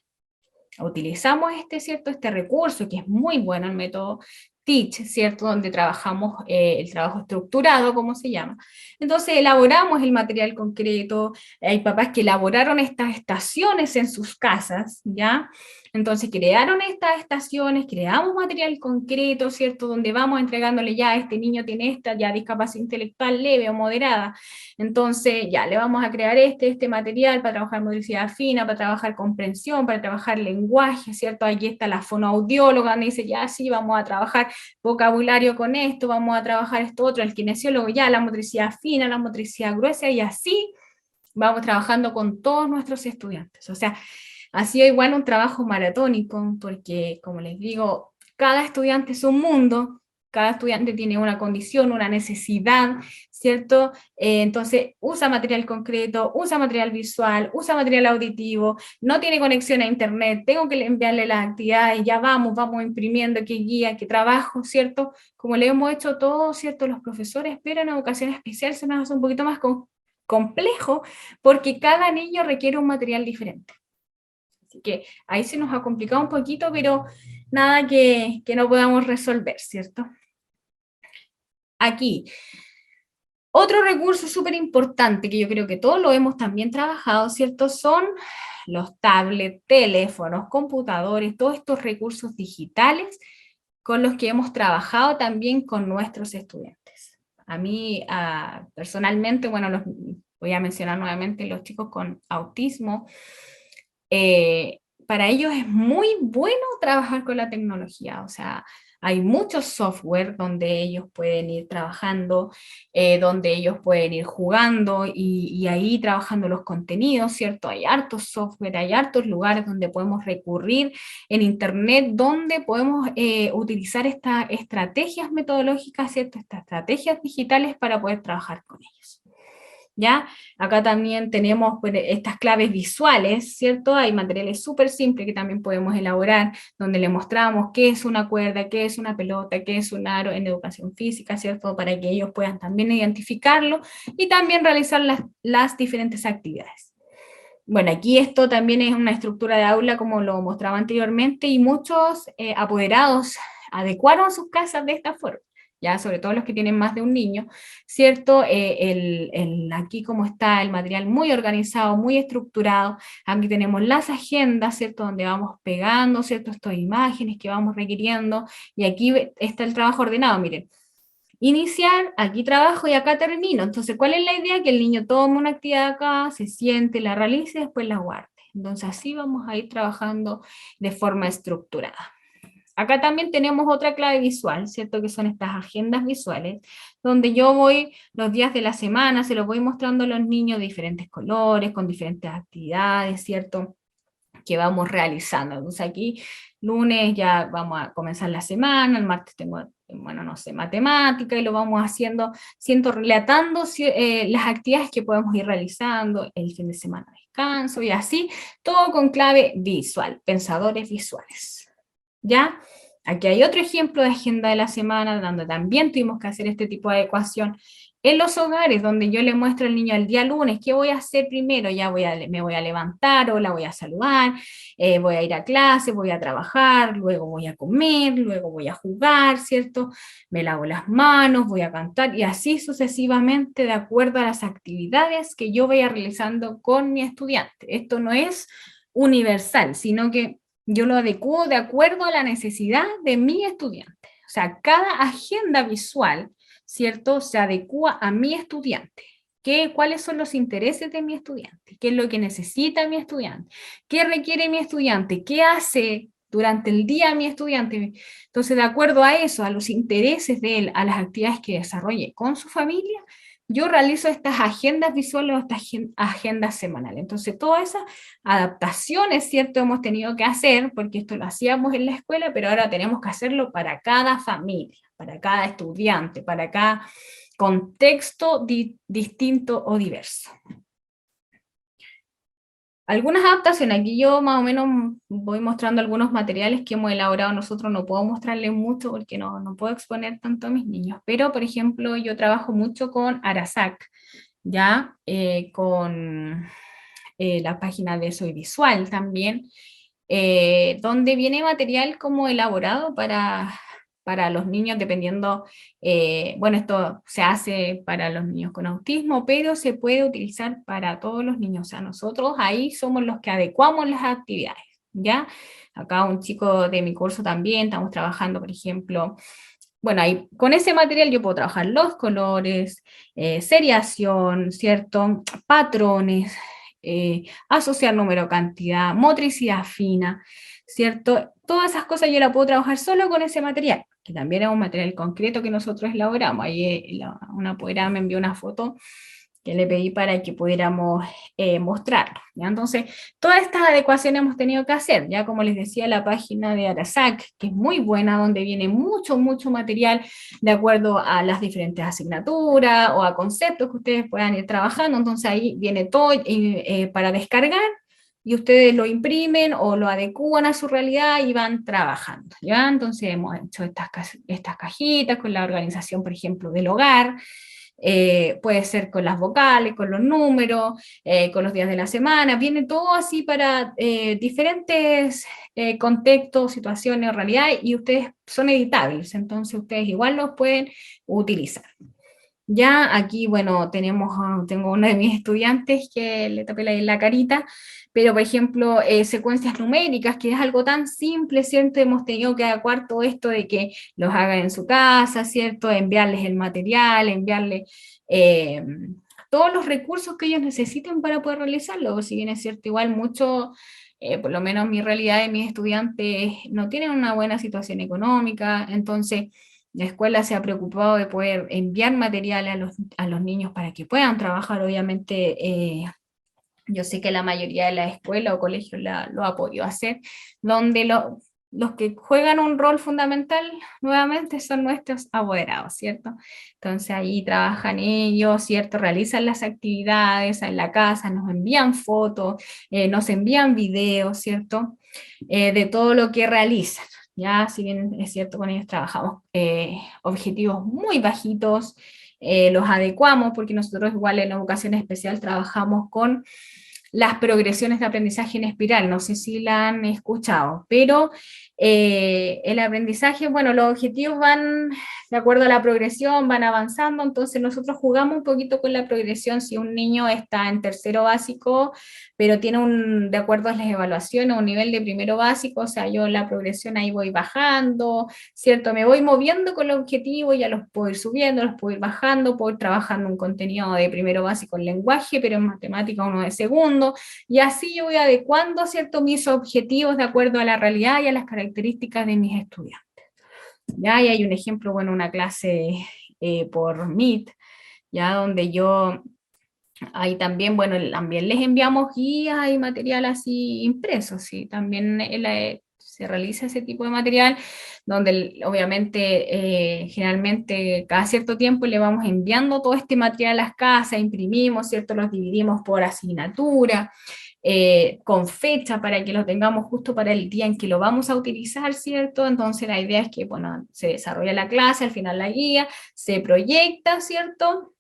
Utilizamos este recurso que es muy bueno, el método Teach, ¿cierto? Donde trabajamos el trabajo estructurado, como se llama. Entonces elaboramos el material concreto, hay papás que elaboraron estas estaciones en sus casas, ¿ya? Entonces crearon estas estaciones, creamos material concreto, ¿cierto? Donde vamos entregándole ya, este niño tiene esta ya discapacidad intelectual leve o moderada, entonces ya le vamos a crear este material para trabajar motricidad fina, para trabajar comprensión, para trabajar lenguaje, ¿cierto? Aquí está la fonoaudióloga, donde dice, ya sí, vamos a trabajar vocabulario con esto, vamos a trabajar esto otro, el kinesiólogo ya, la motricidad fina, la motricidad gruesa, y así vamos trabajando con todos nuestros estudiantes. O sea, ha sido igual un trabajo maratónico, porque, como les digo, cada estudiante es un mundo, cada estudiante tiene una condición, una necesidad, ¿cierto? Entonces, usa material concreto, usa material visual, usa material auditivo, no tiene conexión a internet, tengo que enviarle las actividades, ya vamos imprimiendo qué guía, qué trabajo, ¿cierto? Como le hemos hecho todos, ¿cierto? Los profesores, pero en educación especial se nos hace un poquito más complejo, porque cada niño requiere un material diferente. Así que ahí se nos ha complicado un poquito, pero nada que no podamos resolver, ¿cierto? Aquí, otro recurso súper importante que yo creo que todos lo hemos también trabajado, ¿cierto? Son los tablets, teléfonos, computadores, todos estos recursos digitales con los que hemos trabajado también con nuestros estudiantes. A mí, personalmente, bueno, voy a mencionar nuevamente los chicos con autismo, para ellos es muy bueno trabajar con la tecnología, o sea, hay muchos software donde ellos pueden ir trabajando, donde ellos pueden ir jugando y ahí trabajando los contenidos, ¿cierto? Hay hartos software, hay hartos lugares donde podemos recurrir en internet, donde podemos utilizar estas estrategias metodológicas, ¿cierto? Estas estrategias digitales para poder trabajar con ellos. ¿Ya? Acá también tenemos pues, estas claves visuales, ¿cierto? Hay materiales súper simples que también podemos elaborar, donde le mostramos qué es una cuerda, qué es una pelota, qué es un aro en educación física, ¿cierto? Para que ellos puedan también identificarlo y también realizar las diferentes actividades. Bueno, aquí esto también es una estructura de aula como lo mostraba anteriormente y muchos apoderados adecuaron sus casas de esta forma, ya sobre todo los que tienen más de un niño, ¿cierto? Aquí como está el material muy organizado, muy estructurado, aquí tenemos las agendas, ¿cierto? Donde vamos pegando, ¿cierto? Estas imágenes que vamos requiriendo, y aquí está el trabajo ordenado, miren. Iniciar, aquí trabajo y acá termino. Entonces, ¿cuál es la idea? Que el niño tome una actividad acá, se siente, la realice y después la guarde. Entonces, así vamos a ir trabajando de forma estructurada. Acá también tenemos otra clave visual, ¿cierto? Que son estas agendas visuales, donde yo voy los días de la semana, se los voy mostrando a los niños de diferentes colores, con diferentes actividades, ¿cierto? Que vamos realizando. Entonces aquí, lunes ya vamos a comenzar la semana, el martes tengo, bueno, no sé, matemática, y lo vamos haciendo, relatando las actividades que podemos ir realizando, el fin de semana descanso, y así, todo con clave visual, pensadores visuales. ¿Ya? Aquí hay otro ejemplo de agenda de la semana, donde también tuvimos que hacer este tipo de ecuación en los hogares, donde yo le muestro al niño el día lunes, ¿qué voy a hacer primero? Ya me voy a levantar, o la voy a saludar, voy a ir a clase, voy a trabajar, luego voy a comer, luego voy a jugar, ¿cierto? Me lavo las manos, voy a cantar, y así sucesivamente, de acuerdo a las actividades que yo vaya realizando con mi estudiante. Esto no es universal, sino que yo lo adecuo de acuerdo a la necesidad de mi estudiante. O sea, cada agenda visual, ¿cierto?, se adecua a mi estudiante. ¿Cuáles son los intereses de mi estudiante? ¿Qué es lo que necesita mi estudiante? ¿Qué requiere mi estudiante? ¿Qué hace durante el día mi estudiante? Entonces, de acuerdo a eso, a los intereses de él, a las actividades que desarrolle con su familia, yo realizo estas agendas visuales o estas agendas semanales. Entonces, todas esas adaptaciones, ¿cierto?, hemos tenido que hacer, porque esto lo hacíamos en la escuela, pero ahora tenemos que hacerlo para cada familia, para cada estudiante, para cada contexto distinto o diverso. Algunas adaptaciones, aquí yo más o menos voy mostrando algunos materiales que hemos elaborado nosotros, no puedo mostrarles mucho porque no puedo exponer tanto a mis niños, pero por ejemplo yo trabajo mucho con Arasac, ya con la página de Soy Visual también, donde viene material como elaborado para los niños, dependiendo, bueno, esto se hace para los niños con autismo, pero se puede utilizar para todos los niños. O sea, nosotros ahí somos los que adecuamos las actividades. ¿ya? Acá un chico de mi curso también, estamos trabajando, por ejemplo, bueno, ahí, con ese material yo puedo trabajar los colores, seriación, ¿cierto? Patrones, asociar número, cantidad, motricidad fina, ¿cierto? Todas esas cosas yo las puedo trabajar solo con ese material, que también es un material concreto que nosotros elaboramos. Ahí una apoderada me envió una foto que le pedí para que pudiéramos mostrarlo, ¿ya? Entonces, todas estas adecuaciones hemos tenido que hacer, ya como les decía, la página de Arasac, que es muy buena, donde viene mucho, mucho material de acuerdo a las diferentes asignaturas o a conceptos que ustedes puedan ir trabajando, entonces ahí viene todo para descargar, y ustedes lo imprimen o lo adecúan a su realidad y van trabajando, ¿ya? Entonces hemos hecho estas cajitas con la organización, por ejemplo, del hogar, puede ser con las vocales, con los números, con los días de la semana, viene todo así para diferentes contextos, situaciones, realidades, y ustedes son editables, entonces ustedes igual los pueden utilizar. Ya aquí, bueno, tengo uno de mis estudiantes que le tapé la carita, pero por ejemplo, secuencias numéricas, que es algo tan simple, ¿cierto? Hemos tenido que adecuar todo esto de que los hagan en su casa, ¿cierto? Enviarles el material, enviarles eh, todos los recursos que ellos necesiten para poder realizarlo. Si bien es cierto, igual mucho, por lo menos mi realidad de mis estudiantes no tienen una buena situación económica, entonces la escuela se ha preocupado de poder enviar material a los niños para que puedan trabajar. Obviamente, yo sé que la mayoría de las escuelas o colegios lo ha podido hacer, donde los que juegan un rol fundamental nuevamente son nuestros apoderados, ¿cierto? Entonces ahí trabajan ellos, ¿cierto? Realizan las actividades en la casa, nos envían fotos, nos envían videos, ¿cierto? De todo lo que realizan. Ya, si bien es cierto, con ellos trabajamos objetivos muy bajitos, los adecuamos porque nosotros igual en educación especial trabajamos con las progresiones de aprendizaje en espiral, no sé si la han escuchado, pero el aprendizaje, bueno, los objetivos van de acuerdo a la progresión, van avanzando, entonces nosotros jugamos un poquito con la progresión. Si un niño está en tercero básico, pero tiene de acuerdo a las evaluaciones, un nivel de primero básico, o sea, yo la progresión ahí voy bajando, ¿cierto? Me voy moviendo con el objetivo, ya los puedo ir subiendo, los puedo ir bajando, puedo ir trabajando un contenido de primero básico en lenguaje, pero en matemática uno de segundo, y así yo voy adecuando, ¿cierto?, mis objetivos de acuerdo a la realidad y a las características de mis estudiantes. Ya, y hay un ejemplo, bueno, una clase por Meet, ya donde yo ahí también, bueno, también les enviamos guías y material así impreso, sí, también se realiza ese tipo de material, donde obviamente, generalmente cada cierto tiempo le vamos enviando todo este material a las casas, imprimimos, ¿cierto? Los dividimos por asignatura, con fecha para que lo tengamos justo para el día en que lo vamos a utilizar, ¿cierto? Entonces la idea es que, bueno, se desarrolla la clase, al final la guía, se proyecta, ¿cierto?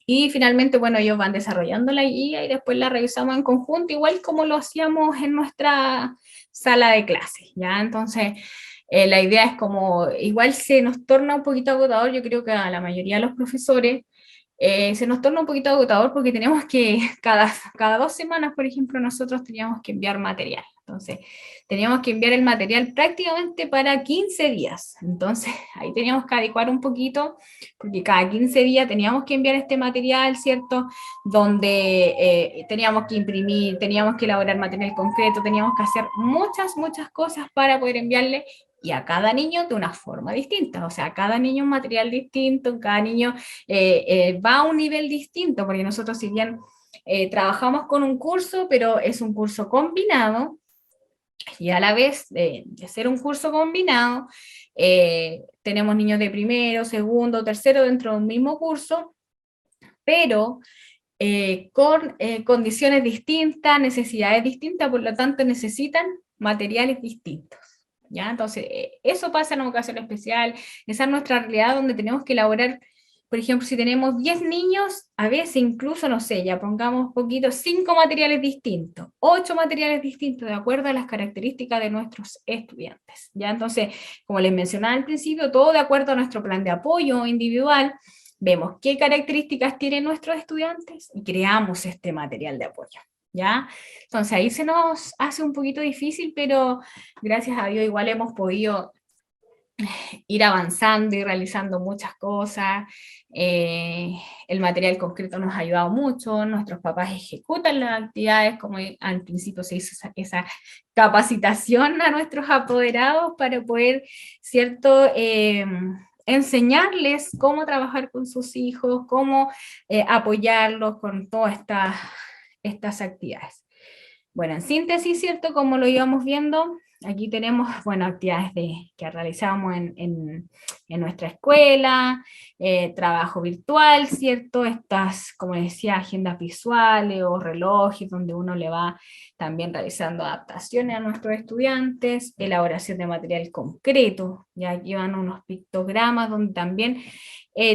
Y finalmente, bueno, ellos van desarrollando la guía y después la revisamos en conjunto, igual como lo hacíamos en nuestra sala de clases, ¿ya? Entonces, la idea es como, igual se nos torna un poquito agotador, yo creo que a la mayoría de los profesores, se nos torna un poquito agotador porque tenemos que, cada 2 semanas, por ejemplo, nosotros teníamos que enviar material. Entonces, teníamos que enviar el material prácticamente para 15 días. Entonces, ahí teníamos que adecuar un poquito, porque cada 15 días teníamos que enviar este material, ¿cierto? Donde teníamos que imprimir, teníamos que elaborar material concreto, teníamos que hacer muchas, muchas cosas para poder enviarle, y a cada niño de una forma distinta, o sea, a cada niño un material distinto, cada niño va a un nivel distinto, porque nosotros si bien trabajamos con un curso, pero es un curso combinado, y a la vez de ser un curso combinado, tenemos niños de primero, segundo, tercero dentro de un mismo curso, pero con condiciones distintas, necesidades distintas, por lo tanto necesitan materiales distintos. ¿Ya? Entonces, eso pasa en educación especial, esa es nuestra realidad donde tenemos que elaborar, por ejemplo, si tenemos 10 niños, a veces incluso, no sé, ya pongamos poquito, 5 materiales distintos, 8 materiales distintos, de acuerdo a las características de nuestros estudiantes. ¿Ya? Entonces, como les mencionaba al principio, todo de acuerdo a nuestro plan de apoyo individual, vemos qué características tienen nuestros estudiantes y creamos este material de apoyo. ¿ya? Entonces ahí se nos hace un poquito difícil, pero gracias a Dios igual hemos podido ir avanzando y realizando muchas cosas. Eh, el material concreto nos ha ayudado mucho, nuestros papás ejecutan las actividades, como al principio se hizo esa capacitación a nuestros apoderados para poder, ¿cierto? Enseñarles cómo trabajar con sus hijos, cómo apoyarlos con todas estas actividades. Bueno, en síntesis, ¿cierto? Como lo íbamos viendo, aquí tenemos, bueno, actividades que realizamos en nuestra escuela, trabajo virtual, ¿cierto? Estas, como decía, agendas visuales o relojes donde uno le va también realizando adaptaciones a nuestros estudiantes, elaboración de material concreto, ya aquí van unos pictogramas donde también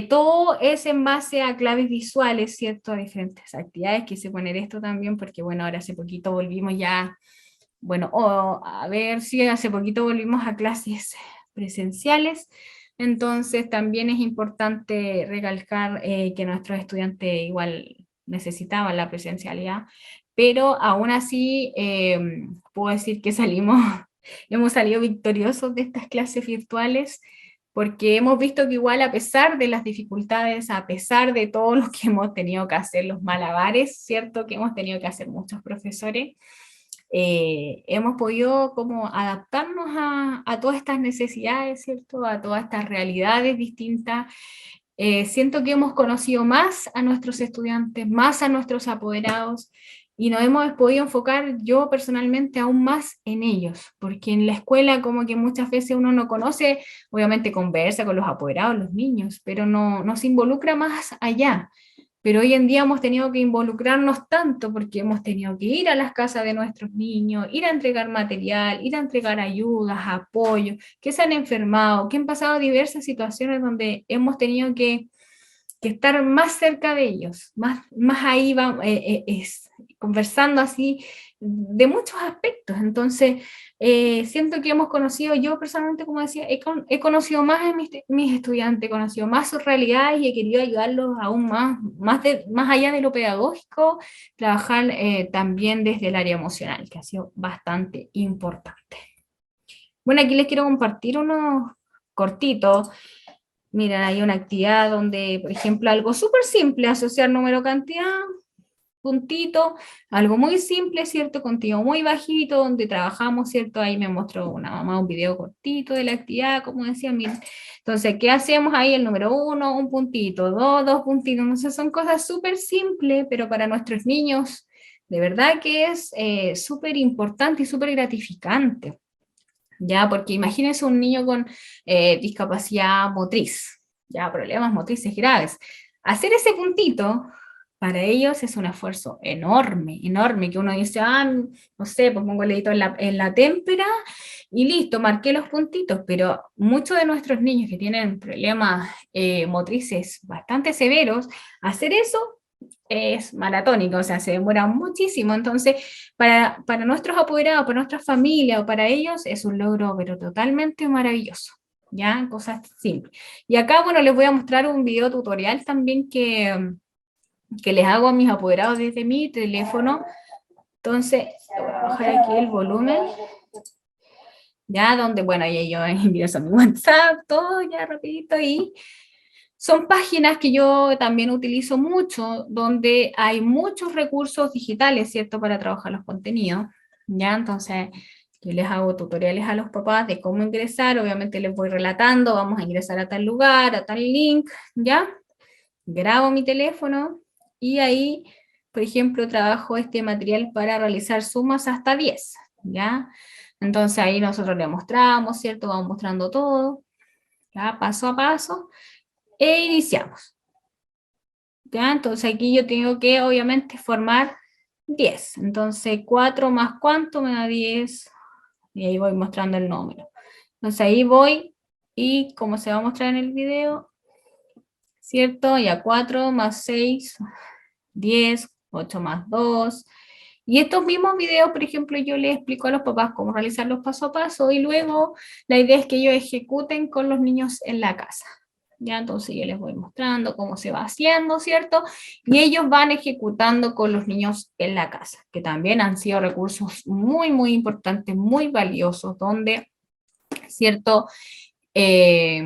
todo es en base a claves visuales, ¿cierto? A diferentes actividades. Quise poner esto también porque, bueno, ahora hace poquito volvimos ya, bueno, a ver si hace poquito volvimos a clases presenciales. Entonces también es importante recalcar que nuestros estudiantes igual necesitaban la presencialidad, pero aún así puedo decir que salimos, hemos salido victoriosos de estas clases virtuales porque hemos visto que igual a pesar de las dificultades, a pesar de todo lo que hemos tenido que hacer, los malabares, ¿cierto? Que hemos tenido que hacer muchos profesores, hemos podido como adaptarnos a todas estas necesidades, ¿cierto? A todas estas realidades distintas. Siento que hemos conocido más a nuestros estudiantes, más a nuestros apoderados, y nos hemos podido enfocar yo personalmente aún más en ellos, porque en la escuela como que muchas veces uno no conoce, obviamente conversa con los apoderados, los niños, pero no se involucra más allá. Pero hoy en día hemos tenido que involucrarnos tanto porque hemos tenido que ir a las casas de nuestros niños, ir a entregar material, ir a entregar ayudas, apoyo, que se han enfermado, que han pasado diversas situaciones donde hemos tenido que estar más cerca de ellos, más ahí va, conversando así de muchos aspectos. Entonces, siento que hemos conocido, yo personalmente, como decía, he conocido más a mis estudiantes, he conocido más sus realidades y he querido ayudarlos aún más allá de lo pedagógico, trabajar también desde el área emocional, que ha sido bastante importante. Bueno, aquí les quiero compartir unos cortitos. Mira, hay una actividad donde, por ejemplo, algo súper simple, asociar número-cantidad, puntito, algo muy simple, ¿cierto? Contigo muy bajito, donde trabajamos, ¿cierto? Ahí me mostró una mamá un video cortito de la actividad, como decía, miren. Entonces, ¿qué hacemos ahí? El número 1, un puntito, 2, dos puntitos. Entonces, son cosas súper simples, pero para nuestros niños, de verdad que es súper importante y súper gratificante. Ya, porque imagínense un niño con discapacidad motriz, ya, problemas motrices graves. Hacer ese puntito para ellos es un esfuerzo enorme, enorme, que uno dice, no sé, pues pongo el dedito en la témpera y listo, marqué los puntitos, pero muchos de nuestros niños que tienen problemas motrices bastante severos, hacer eso es maratónico, o sea, se demora muchísimo. Entonces, para nuestros apoderados, para nuestra familia o para ellos, es un logro, pero totalmente maravilloso. ¿Ya? Cosas simples. Y acá, bueno, les voy a mostrar un video tutorial también que les hago a mis apoderados desde mi teléfono. Entonces, voy a bajar aquí el volumen. Ya, donde, bueno, ya yo ingreso a mi WhatsApp, todo ya rapidito y son páginas que yo también utilizo mucho, donde hay muchos recursos digitales, ¿cierto?, para trabajar los contenidos, ¿ya? Entonces, yo les hago tutoriales a los papás de cómo ingresar, obviamente les voy relatando, vamos a ingresar a tal lugar, a tal link, ¿ya? Grabo mi teléfono y ahí, por ejemplo, trabajo este material para realizar sumas hasta 10, ¿ya? Entonces ahí nosotros le mostramos, ¿cierto? Vamos mostrando todo, ¿ya? Paso a paso e iniciamos. ¿Ya? Entonces aquí yo tengo que obviamente formar 10. Entonces 4 más cuánto me da 10. Y ahí voy mostrando el número. Entonces ahí voy y como se va a mostrar en el video, ¿cierto? Ya 4 más 6, 10, 8 más 2. Y estos mismos videos, por ejemplo, yo les explico a los papás cómo realizarlos paso a paso y luego la idea es que ellos ejecuten con los niños en la casa. Ya, entonces yo les voy mostrando cómo se va haciendo, ¿cierto? Y ellos van ejecutando con los niños en la casa, que también han sido recursos muy, muy importantes, muy valiosos, donde, ¿cierto? Eh,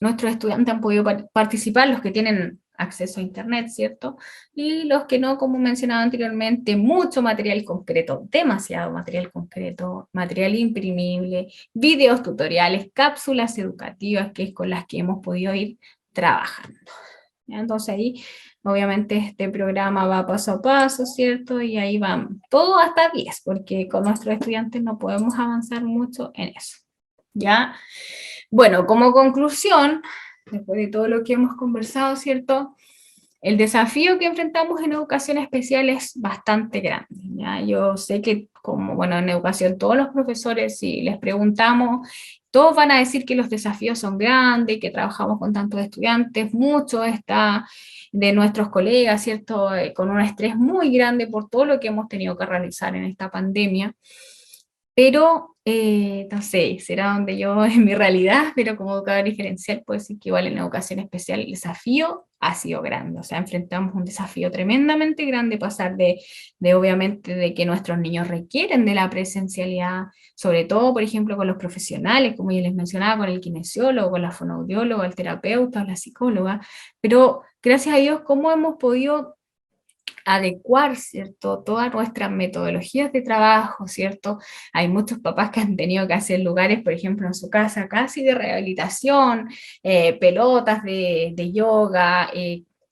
Nuestros estudiantes han podido participar, los que tienen acceso a Internet, ¿cierto? Y los que no, como mencionaba anteriormente, mucho material concreto, demasiado material concreto, material imprimible, videos tutoriales, cápsulas educativas, que es con las que hemos podido ir trabajando. ¿Ya? Entonces ahí, obviamente, este programa va paso a paso, ¿cierto? Y ahí van todo hasta 10, porque con nuestros estudiantes no podemos avanzar mucho en eso. ¿Ya? Bueno, como conclusión, después de todo lo que hemos conversado, ¿cierto? El desafío que enfrentamos en educación especial es bastante grande, ¿ya? Yo sé que, como, bueno, en educación todos los profesores, si les preguntamos, todos van a decir que los desafíos son grandes, que trabajamos con tantos estudiantes, mucho está de nuestros colegas, ¿cierto? Con un estrés muy grande por todo lo que hemos tenido que realizar en esta pandemia. Pero, no sé, será donde yo en mi realidad, pero como educador diferencial puedo decir que igual en educación especial el desafío ha sido grande, o sea, enfrentamos un desafío tremendamente grande, pasar de obviamente de que nuestros niños requieren de la presencialidad, sobre todo, por ejemplo, con los profesionales, como ya les mencionaba, con el kinesiólogo, con la fonoaudióloga, el terapeuta o la psicóloga, pero gracias a Dios, ¿cómo hemos podido adecuar, ¿cierto? Todas nuestras metodologías de trabajo, ¿cierto? Hay muchos papás que han tenido que hacer lugares, por ejemplo, en su casa, casi de rehabilitación, pelotas de yoga,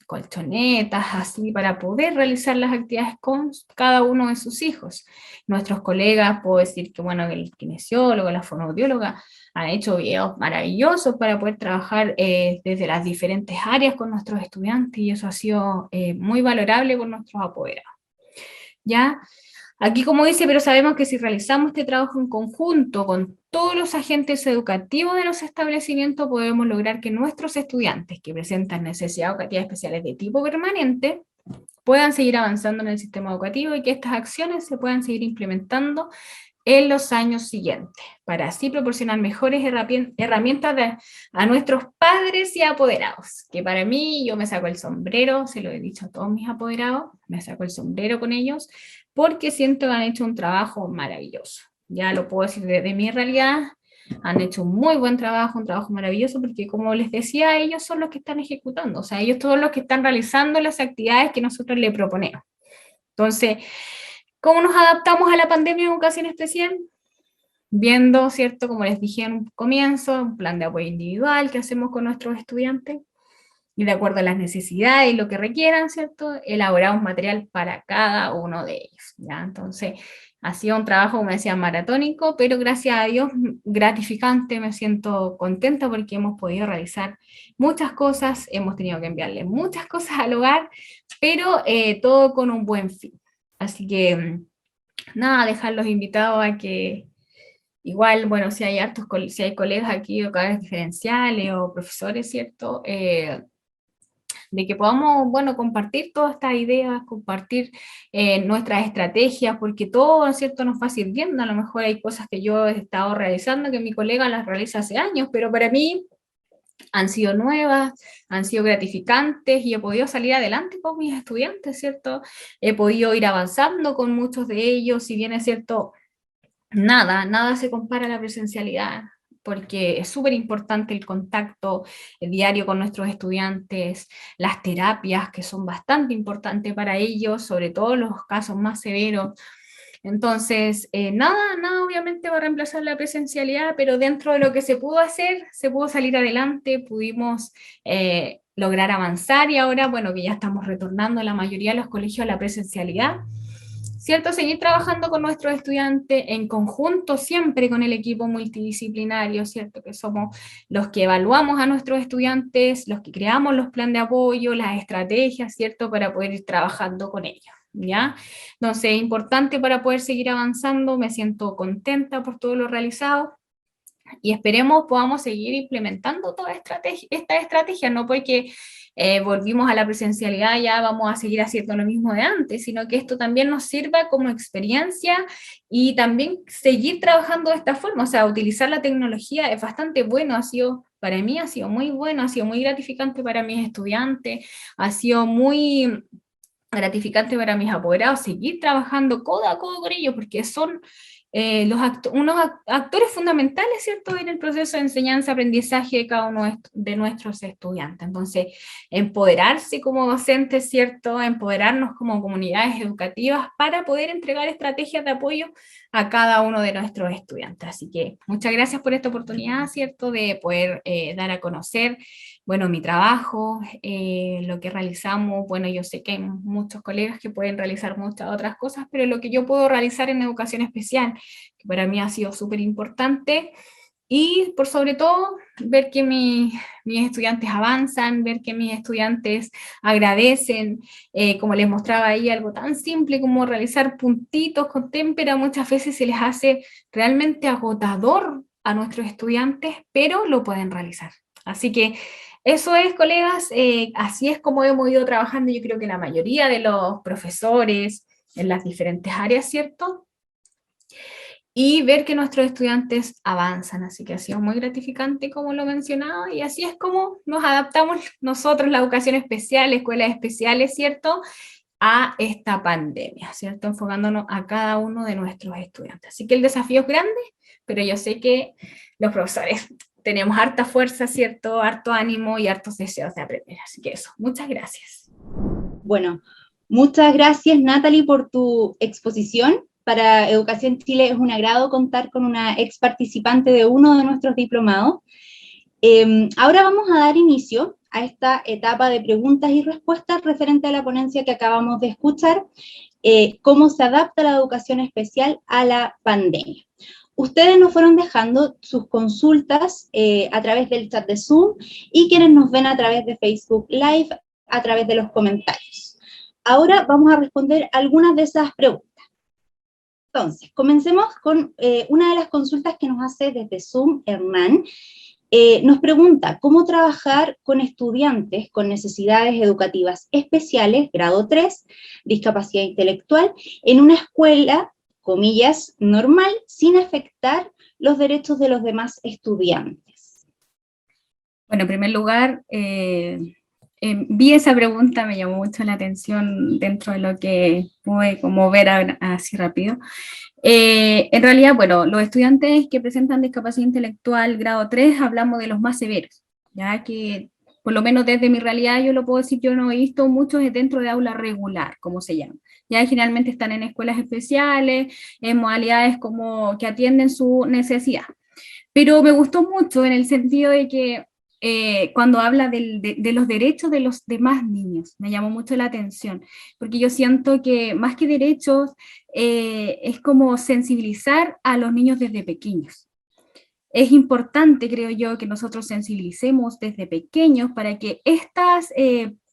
colchonetas, así, para poder realizar las actividades con cada uno de sus hijos. Nuestros colegas, puedo decir que, bueno, el kinesiólogo, la fonoaudióloga, han hecho videos maravillosos para poder trabajar desde las diferentes áreas con nuestros estudiantes y eso ha sido muy valorable por nuestros apoderados. ¿Ya? Aquí como dice, pero sabemos que si realizamos este trabajo en conjunto con todos los agentes educativos de los establecimientos, podemos lograr que nuestros estudiantes que presentan necesidades educativas especiales de tipo permanente puedan seguir avanzando en el sistema educativo y que estas acciones se puedan seguir implementando en los años siguientes, para así proporcionar mejores herramientas a nuestros padres y apoderados, que para mí yo me saco el sombrero, se lo he dicho a todos mis apoderados, me saco el sombrero con ellos, porque siento que han hecho un trabajo maravilloso. Ya lo puedo decir desde mi realidad, han hecho un muy buen trabajo, un trabajo maravilloso, porque como les decía, ellos son los que están ejecutando, o sea, ellos todos los que están realizando las actividades que nosotros les proponemos. Entonces, ¿cómo nos adaptamos a la pandemia en educación especial? Viendo, ¿cierto? Como les dije en un comienzo, un plan de apoyo individual que hacemos con nuestros estudiantes y de acuerdo a las necesidades y lo que requieran, ¿cierto? Elaboramos material para cada uno de ellos, ¿ya? Entonces, ha sido un trabajo, como decía, maratónico, pero gracias a Dios, gratificante, me siento contenta porque hemos podido realizar muchas cosas, hemos tenido que enviarle muchas cosas al hogar, pero todo con un buen fin. Así que, nada, dejarlos invitados a que igual, bueno, si hay hartos, si hay colegas aquí, educadores diferenciales o profesores, ¿cierto? De que podamos, bueno, compartir todas estas ideas, compartir nuestras estrategias, porque todo, ¿cierto?, nos va sirviendo. A lo mejor hay cosas que yo he estado realizando que mi colega las realiza hace años, pero para mí han sido nuevas, han sido gratificantes y he podido salir adelante con mis estudiantes, ¿cierto? He podido ir avanzando con muchos de ellos, si bien es cierto, nada se compara a la presencialidad, porque es súper importante el contacto diario con nuestros estudiantes, las terapias que son bastante importantes para ellos, sobre todo en los casos más severos. Entonces, nada obviamente va a reemplazar la presencialidad, pero dentro de lo que se pudo hacer, se pudo salir adelante, pudimos lograr avanzar y ahora, bueno, que ya estamos retornando la mayoría de los colegios a la presencialidad, ¿cierto? Seguir trabajando con nuestros estudiantes en conjunto, siempre con el equipo multidisciplinario, ¿cierto? Que somos los que evaluamos a nuestros estudiantes, los que creamos los planes de apoyo, las estrategias, ¿cierto? Para poder ir trabajando con ellos, ¿ya? Entonces, es importante para poder seguir avanzando, me siento contenta por todo lo realizado y esperemos podamos seguir implementando toda esta estrategia, no porque volvimos a la presencialidad ya vamos a seguir haciendo lo mismo de antes, sino que esto también nos sirva como experiencia y también seguir trabajando de esta forma, o sea, utilizar la tecnología es bastante bueno, ha sido para mí ha sido muy bueno, ha sido muy gratificante para mis estudiantes, ha sido muy gratificante para mis apoderados seguir trabajando codo a codo con ellos, porque son unos actores fundamentales, ¿cierto?, en el proceso de enseñanza-aprendizaje de cada uno de nuestros estudiantes. Entonces, empoderarse como docentes, ¿cierto?, empoderarnos como comunidades educativas para poder entregar estrategias de apoyo a cada uno de nuestros estudiantes. Así que muchas gracias por esta oportunidad, ¿cierto?, de poder dar a conocer, bueno, mi trabajo, lo que realizamos. Bueno, yo sé que hay muchos colegas que pueden realizar muchas otras cosas, pero lo que yo puedo realizar en educación especial, que para mí ha sido súper importante, y por sobre todo ver que mis estudiantes avanzan, ver que mis estudiantes agradecen, como les mostraba ahí, algo tan simple como realizar puntitos con témpera, muchas veces se les hace realmente agotador a nuestros estudiantes, pero lo pueden realizar. Así que eso es, colegas, así es como hemos ido trabajando, yo creo que la mayoría de los profesores en las diferentes áreas, ¿cierto? Y ver que nuestros estudiantes avanzan, así que ha sido muy gratificante, como lo mencionaba, y así es como nos adaptamos nosotros, la educación especial, escuelas especiales, ¿cierto?, a esta pandemia, ¿cierto?, enfocándonos a cada uno de nuestros estudiantes. Así que el desafío es grande, pero yo sé que los profesores tenemos harta fuerza, ¿cierto?, harto ánimo y hartos deseos de aprender. Así que eso, muchas gracias. Bueno, muchas gracias, Natalie, por tu exposición. Para Educación Chile es un agrado contar con una ex participante de uno de nuestros diplomados. Ahora vamos a dar inicio a esta etapa de preguntas y respuestas referente a la ponencia que acabamos de escuchar, cómo se adapta la educación especial a la pandemia. Ustedes nos fueron dejando sus consultas a través del chat de Zoom, y quienes nos ven a través de Facebook Live, a través de los comentarios. Ahora vamos a responder algunas de esas preguntas. Entonces, comencemos con una de las consultas que nos hace desde Zoom, Hernán. Nos pregunta cómo trabajar con estudiantes con necesidades educativas especiales, grado 3, discapacidad intelectual, en una escuela, comillas, normal, sin afectar los derechos de los demás estudiantes. Bueno, en primer lugar, vi esa pregunta, me llamó mucho la atención dentro de lo que pude como ver así rápido. En realidad, bueno, los estudiantes que presentan discapacidad intelectual grado 3, hablamos de los más severos, ya que por lo menos desde mi realidad yo lo puedo decir, yo no he visto muchos dentro de aula regular, como se llama. Ya generalmente están en escuelas especiales, en modalidades como que atienden su necesidad. Pero me gustó mucho en el sentido de que cuando habla de los derechos de los demás niños, me llamó mucho la atención, porque yo siento que más que derechos, es como sensibilizar a los niños desde pequeños. Es importante, creo yo, que nosotros sensibilicemos desde pequeños para que estas,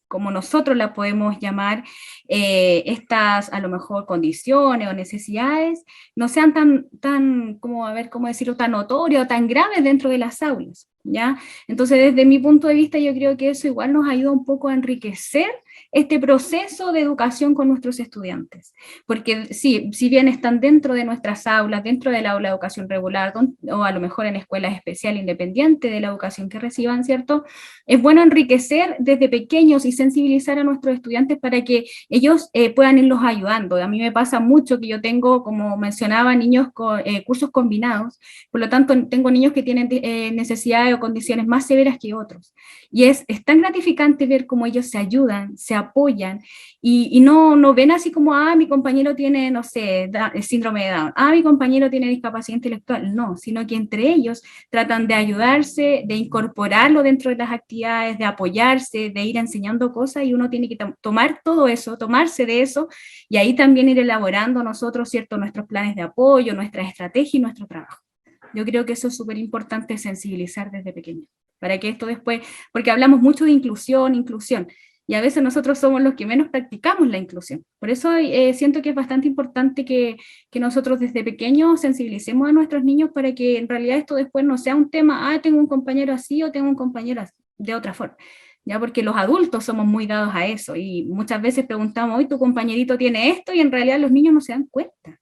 como nosotros las podemos llamar, estas a lo mejor condiciones o necesidades, no sean tan como, a ver, cómo decirlo, tan notorias o tan graves dentro de las aulas, ¿ya? Entonces, desde mi punto de vista, yo creo que eso igual nos ayuda un poco a enriquecer este proceso de educación con nuestros estudiantes, porque sí, si bien están dentro de nuestras aulas, dentro del aula de educación regular, o a lo mejor en escuelas especiales independientes de la educación que reciban, ¿cierto?, es bueno enriquecer desde pequeños y sensibilizar a nuestros estudiantes para que ellos puedan irlos ayudando. A mí me pasa mucho que yo tengo, como mencionaba, niños con cursos combinados, por lo tanto tengo niños que tienen necesidades o condiciones más severas que otros, y es tan gratificante ver cómo ellos se ayudan, se apoyan, y no ven así como, mi compañero tiene, no sé, síndrome de Down, mi compañero tiene discapacidad intelectual, no, sino que entre ellos tratan de ayudarse, de incorporarlo dentro de las actividades, de apoyarse, de ir enseñando cosas, y uno tiene que tomar todo eso, tomarse de eso, y ahí también ir elaborando nosotros, ¿cierto?, nuestros planes de apoyo, nuestra estrategia y nuestro trabajo. Yo creo que eso es súper importante, sensibilizar desde pequeño, para que esto después, porque hablamos mucho de inclusión, y a veces nosotros somos los que menos practicamos la inclusión. Por eso siento que es bastante importante que nosotros desde pequeños sensibilicemos a nuestros niños para que en realidad esto después no sea un tema, tengo un compañero así o tengo un compañero así, de otra forma. Ya, porque los adultos somos muy dados a eso, y muchas veces preguntamos, hoy tu compañerito tiene esto, y en realidad los niños no se dan cuenta.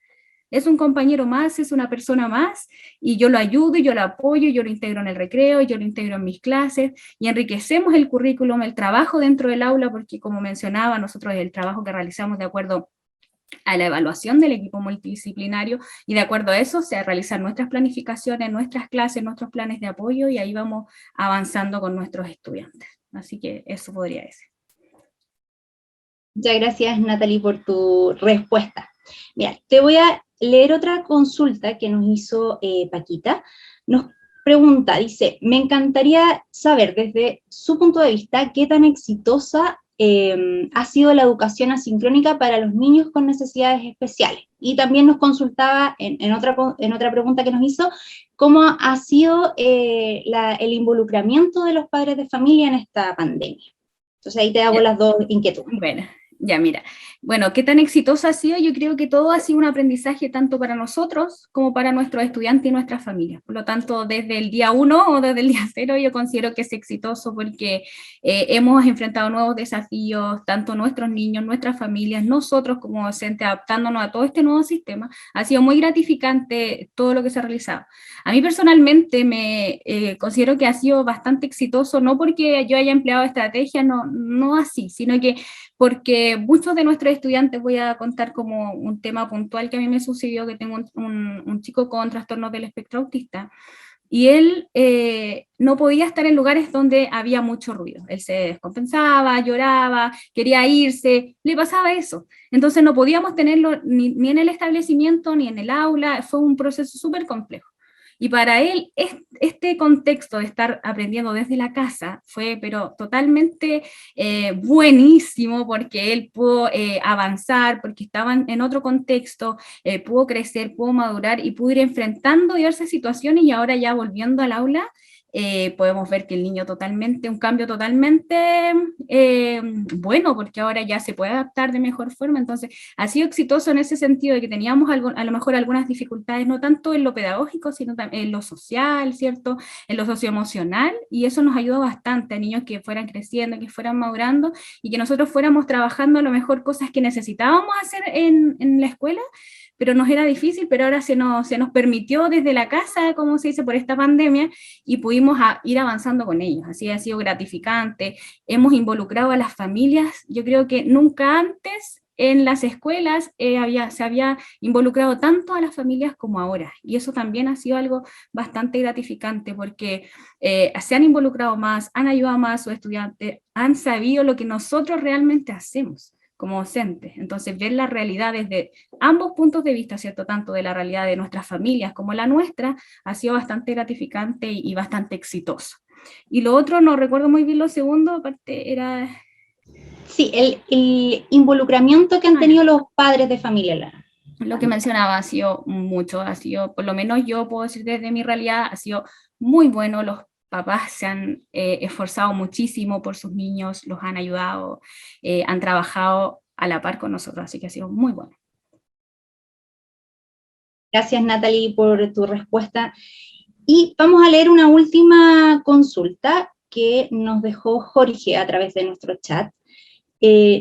es un compañero más, es una persona más, y yo lo ayudo, y yo lo apoyo, yo lo integro en el recreo, yo lo integro en mis clases, y enriquecemos el currículum, el trabajo dentro del aula, porque como mencionaba, nosotros el trabajo que realizamos de acuerdo a la evaluación del equipo multidisciplinario, y de acuerdo a eso se realizan nuestras planificaciones, nuestras clases, nuestros planes de apoyo, y ahí vamos avanzando con nuestros estudiantes. Así que eso podría decir. Muchas gracias, Natalie, por tu respuesta. Mira, te voy a leer otra consulta que nos hizo Paquita. Nos pregunta, dice, me encantaría saber desde su punto de vista qué tan exitosa ha sido la educación asincrónica para los niños con necesidades especiales. Y también nos consultaba en otra pregunta que nos hizo, cómo ha sido el involucramiento de los padres de familia en esta pandemia. Entonces ahí te hago las dos inquietudes. Bueno, ya mira, bueno, ¿qué tan exitosa ha sido? Yo creo que todo ha sido un aprendizaje tanto para nosotros como para nuestros estudiantes y nuestras familias. Por lo tanto, desde el día 1 o desde el día 0 yo considero que es exitoso porque hemos enfrentado nuevos desafíos, tanto nuestros niños, nuestras familias, nosotros como docentes, adaptándonos a todo este nuevo sistema. Ha sido muy gratificante todo lo que se ha realizado. A mí personalmente me considero que ha sido bastante exitoso, no porque yo haya empleado estrategias, no así, sino que porque muchos de nuestros estudiantes, voy a contar como un tema puntual que a mí me sucedió, que tengo un chico con trastornos del espectro autista, y él no podía estar en lugares donde había mucho ruido. Él se descompensaba, lloraba, quería irse, le pasaba eso. Entonces no podíamos tenerlo ni en el establecimiento ni en el aula, fue un proceso súper complejo. Y para él, este contexto de estar aprendiendo desde la casa fue, pero totalmente buenísimo, porque él pudo avanzar, porque estaba en otro contexto, pudo crecer, pudo madurar y pudo ir enfrentando diversas situaciones, y ahora ya volviendo al aula, podemos ver que el niño totalmente, un cambio totalmente bueno, porque ahora ya se puede adaptar de mejor forma. Entonces ha sido exitoso en ese sentido de que teníamos a lo mejor algunas dificultades, no tanto en lo pedagógico, sino también en lo social, ¿cierto? En lo socioemocional, y eso nos ayudó bastante a niños que fueran creciendo, que fueran madurando, y que nosotros fuéramos trabajando a lo mejor cosas que necesitábamos hacer en la escuela, pero nos era difícil, pero ahora se nos permitió desde la casa, como se dice, por esta pandemia, y pudimos ir avanzando con ellos. Así ha sido gratificante. Hemos involucrado a las familias, yo creo que nunca antes en las escuelas se había involucrado tanto a las familias como ahora, y eso también ha sido algo bastante gratificante, porque se han involucrado más, han ayudado más a sus estudiantes, han sabido lo que nosotros realmente hacemos como docentes. Entonces, ver la realidad desde ambos puntos de vista, ¿cierto? Tanto de la realidad de nuestras familias como la nuestra, ha sido bastante gratificante y bastante exitoso. Y lo otro, no recuerdo muy bien lo segundo, aparte era... Sí, el involucramiento que han tenido los padres de familia. Lo que mencionaba ha sido mucho, ha sido, por lo menos yo puedo decir desde mi realidad, ha sido muy bueno. Los papás se han esforzado muchísimo por sus niños, los han ayudado, han trabajado a la par con nosotros, así que ha sido muy bueno. Gracias, Natalie, por tu respuesta. Y vamos a leer una última consulta que nos dejó Jorge a través de nuestro chat.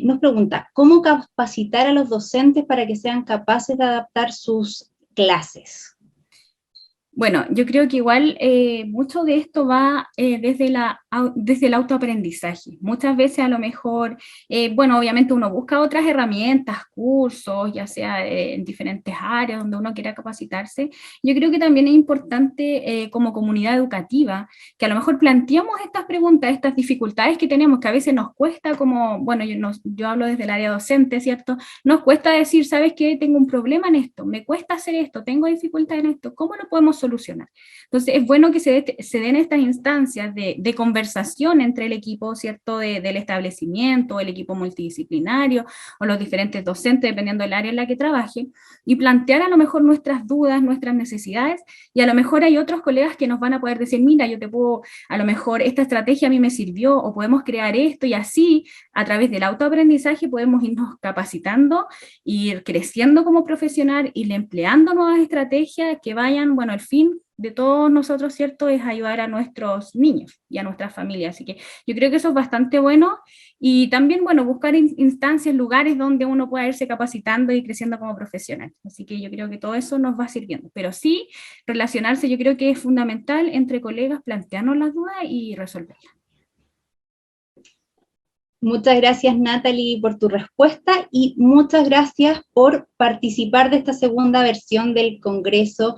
Nos pregunta, ¿cómo capacitar a los docentes para que sean capaces de adaptar sus clases? Bueno, yo creo que igual mucho de esto va desde el autoaprendizaje. Muchas veces a lo mejor, bueno, obviamente uno busca otras herramientas, cursos, ya sea en diferentes áreas donde uno quiera capacitarse. Yo creo que también es importante como comunidad educativa que a lo mejor planteemos estas preguntas, estas dificultades que tenemos, que a veces nos cuesta como, bueno, yo hablo desde el área docente, ¿cierto? Nos cuesta decir, ¿sabes qué? Tengo un problema en esto, me cuesta hacer esto, tengo dificultad en esto, ¿cómo lo podemos solucionar? Entonces es bueno que se den estas instancias de conversación entre el equipo, ¿cierto? Del establecimiento, el equipo multidisciplinario o los diferentes docentes, dependiendo del área en la que trabaje, y plantear a lo mejor nuestras dudas, nuestras necesidades, y a lo mejor hay otros colegas que nos van a poder decir, mira, yo te puedo, a lo mejor esta estrategia a mí me sirvió, o podemos crear esto, y así a través del autoaprendizaje podemos irnos capacitando, ir creciendo como profesional, ir empleando nuevas estrategias que vayan, bueno, el fin de todos nosotros, ¿cierto?, es ayudar a nuestros niños y a nuestras familias. Así que yo creo que eso es bastante bueno, y también, bueno, buscar instancias, lugares donde uno pueda irse capacitando y creciendo como profesional. Así que yo creo que todo eso nos va sirviendo. Pero sí, relacionarse yo creo que es fundamental entre colegas, plantearnos las dudas y resolverlas. Muchas gracias, Natalie, por tu respuesta, y muchas gracias por participar de esta segunda versión del Congreso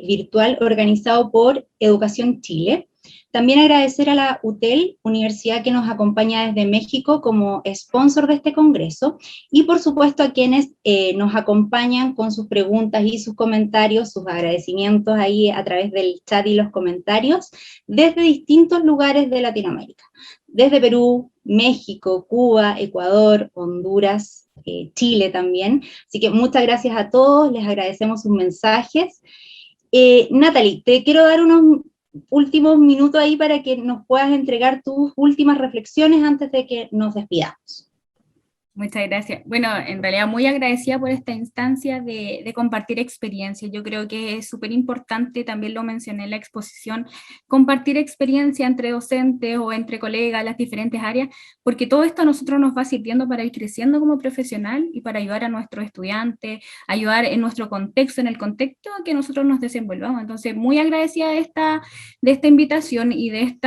virtual organizado por Educación Chile. También agradecer a la UTEL, universidad que nos acompaña desde México como sponsor de este congreso, y por supuesto a quienes nos acompañan con sus preguntas y sus comentarios, sus agradecimientos ahí a través del chat y los comentarios, desde distintos lugares de Latinoamérica, desde Perú, México, Cuba, Ecuador, Honduras, Chile también. Así que muchas gracias a todos, les agradecemos sus mensajes. Natalie, te quiero dar unos últimos minutos ahí para que nos puedas entregar tus últimas reflexiones antes de que nos despidamos. Muchas gracias. Bueno, en realidad muy agradecida por esta instancia de compartir experiencias. Yo creo que es súper importante, también lo mencioné en la exposición, compartir experiencia entre docentes o entre colegas, las diferentes áreas, porque todo esto a nosotros nos va sirviendo para ir creciendo como profesional y para ayudar a nuestros estudiantes, ayudar en nuestro contexto, en el contexto que nosotros nos desenvolvamos. Entonces, muy agradecida de esta invitación y de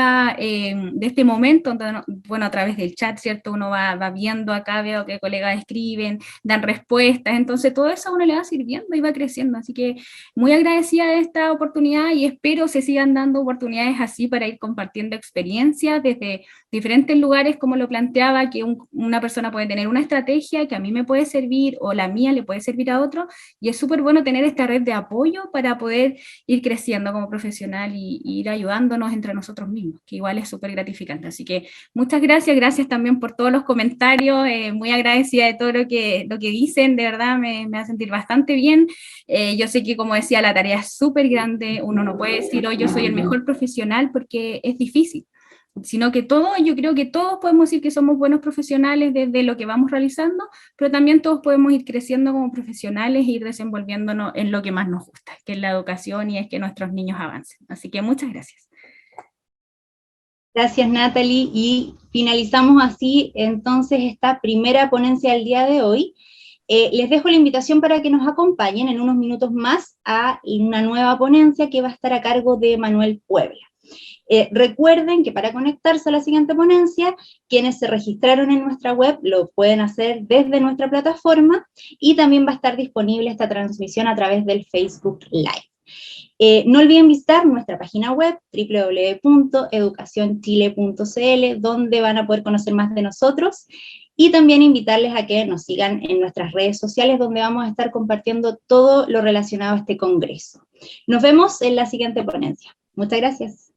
este momento, donde, bueno, a través del chat, ¿cierto? Uno va viendo acá, veo que colegas escriben, dan respuestas, entonces todo eso a uno le va sirviendo y va creciendo, así que muy agradecida de esta oportunidad y espero se sigan dando oportunidades así para ir compartiendo experiencias desde diferentes lugares, como lo planteaba, que una persona puede tener una estrategia que a mí me puede servir o la mía le puede servir a otro, y es súper bueno tener esta red de apoyo para poder ir creciendo como profesional y ir ayudándonos entre nosotros mismos, que igual es súper gratificante. Así que muchas gracias también por todos los comentarios, muy agradecida de todo lo que dicen, de verdad me hace sentir bastante bien. Yo sé que, como decía, la tarea es súper grande, uno no puede decir, hoy yo soy el mejor profesional, porque es difícil, sino que yo creo que todos podemos decir que somos buenos profesionales desde lo que vamos realizando, pero también todos podemos ir creciendo como profesionales e ir desenvolviéndonos en lo que más nos gusta, que es la educación y es que nuestros niños avancen. Así que muchas gracias. Gracias, Natalie, y finalizamos así entonces esta primera ponencia del día de hoy. Les dejo la invitación para que nos acompañen en unos minutos más a una nueva ponencia que va a estar a cargo de Manuel Puebla. Recuerden que para conectarse a la siguiente ponencia, quienes se registraron en nuestra web lo pueden hacer desde nuestra plataforma, y también va a estar disponible esta transmisión a través del Facebook Live. No olviden visitar nuestra página web www.educacionchile.cl, donde van a poder conocer más de nosotros, y también invitarles a que nos sigan en nuestras redes sociales, donde vamos a estar compartiendo todo lo relacionado a este congreso. Nos vemos en la siguiente ponencia. Muchas gracias.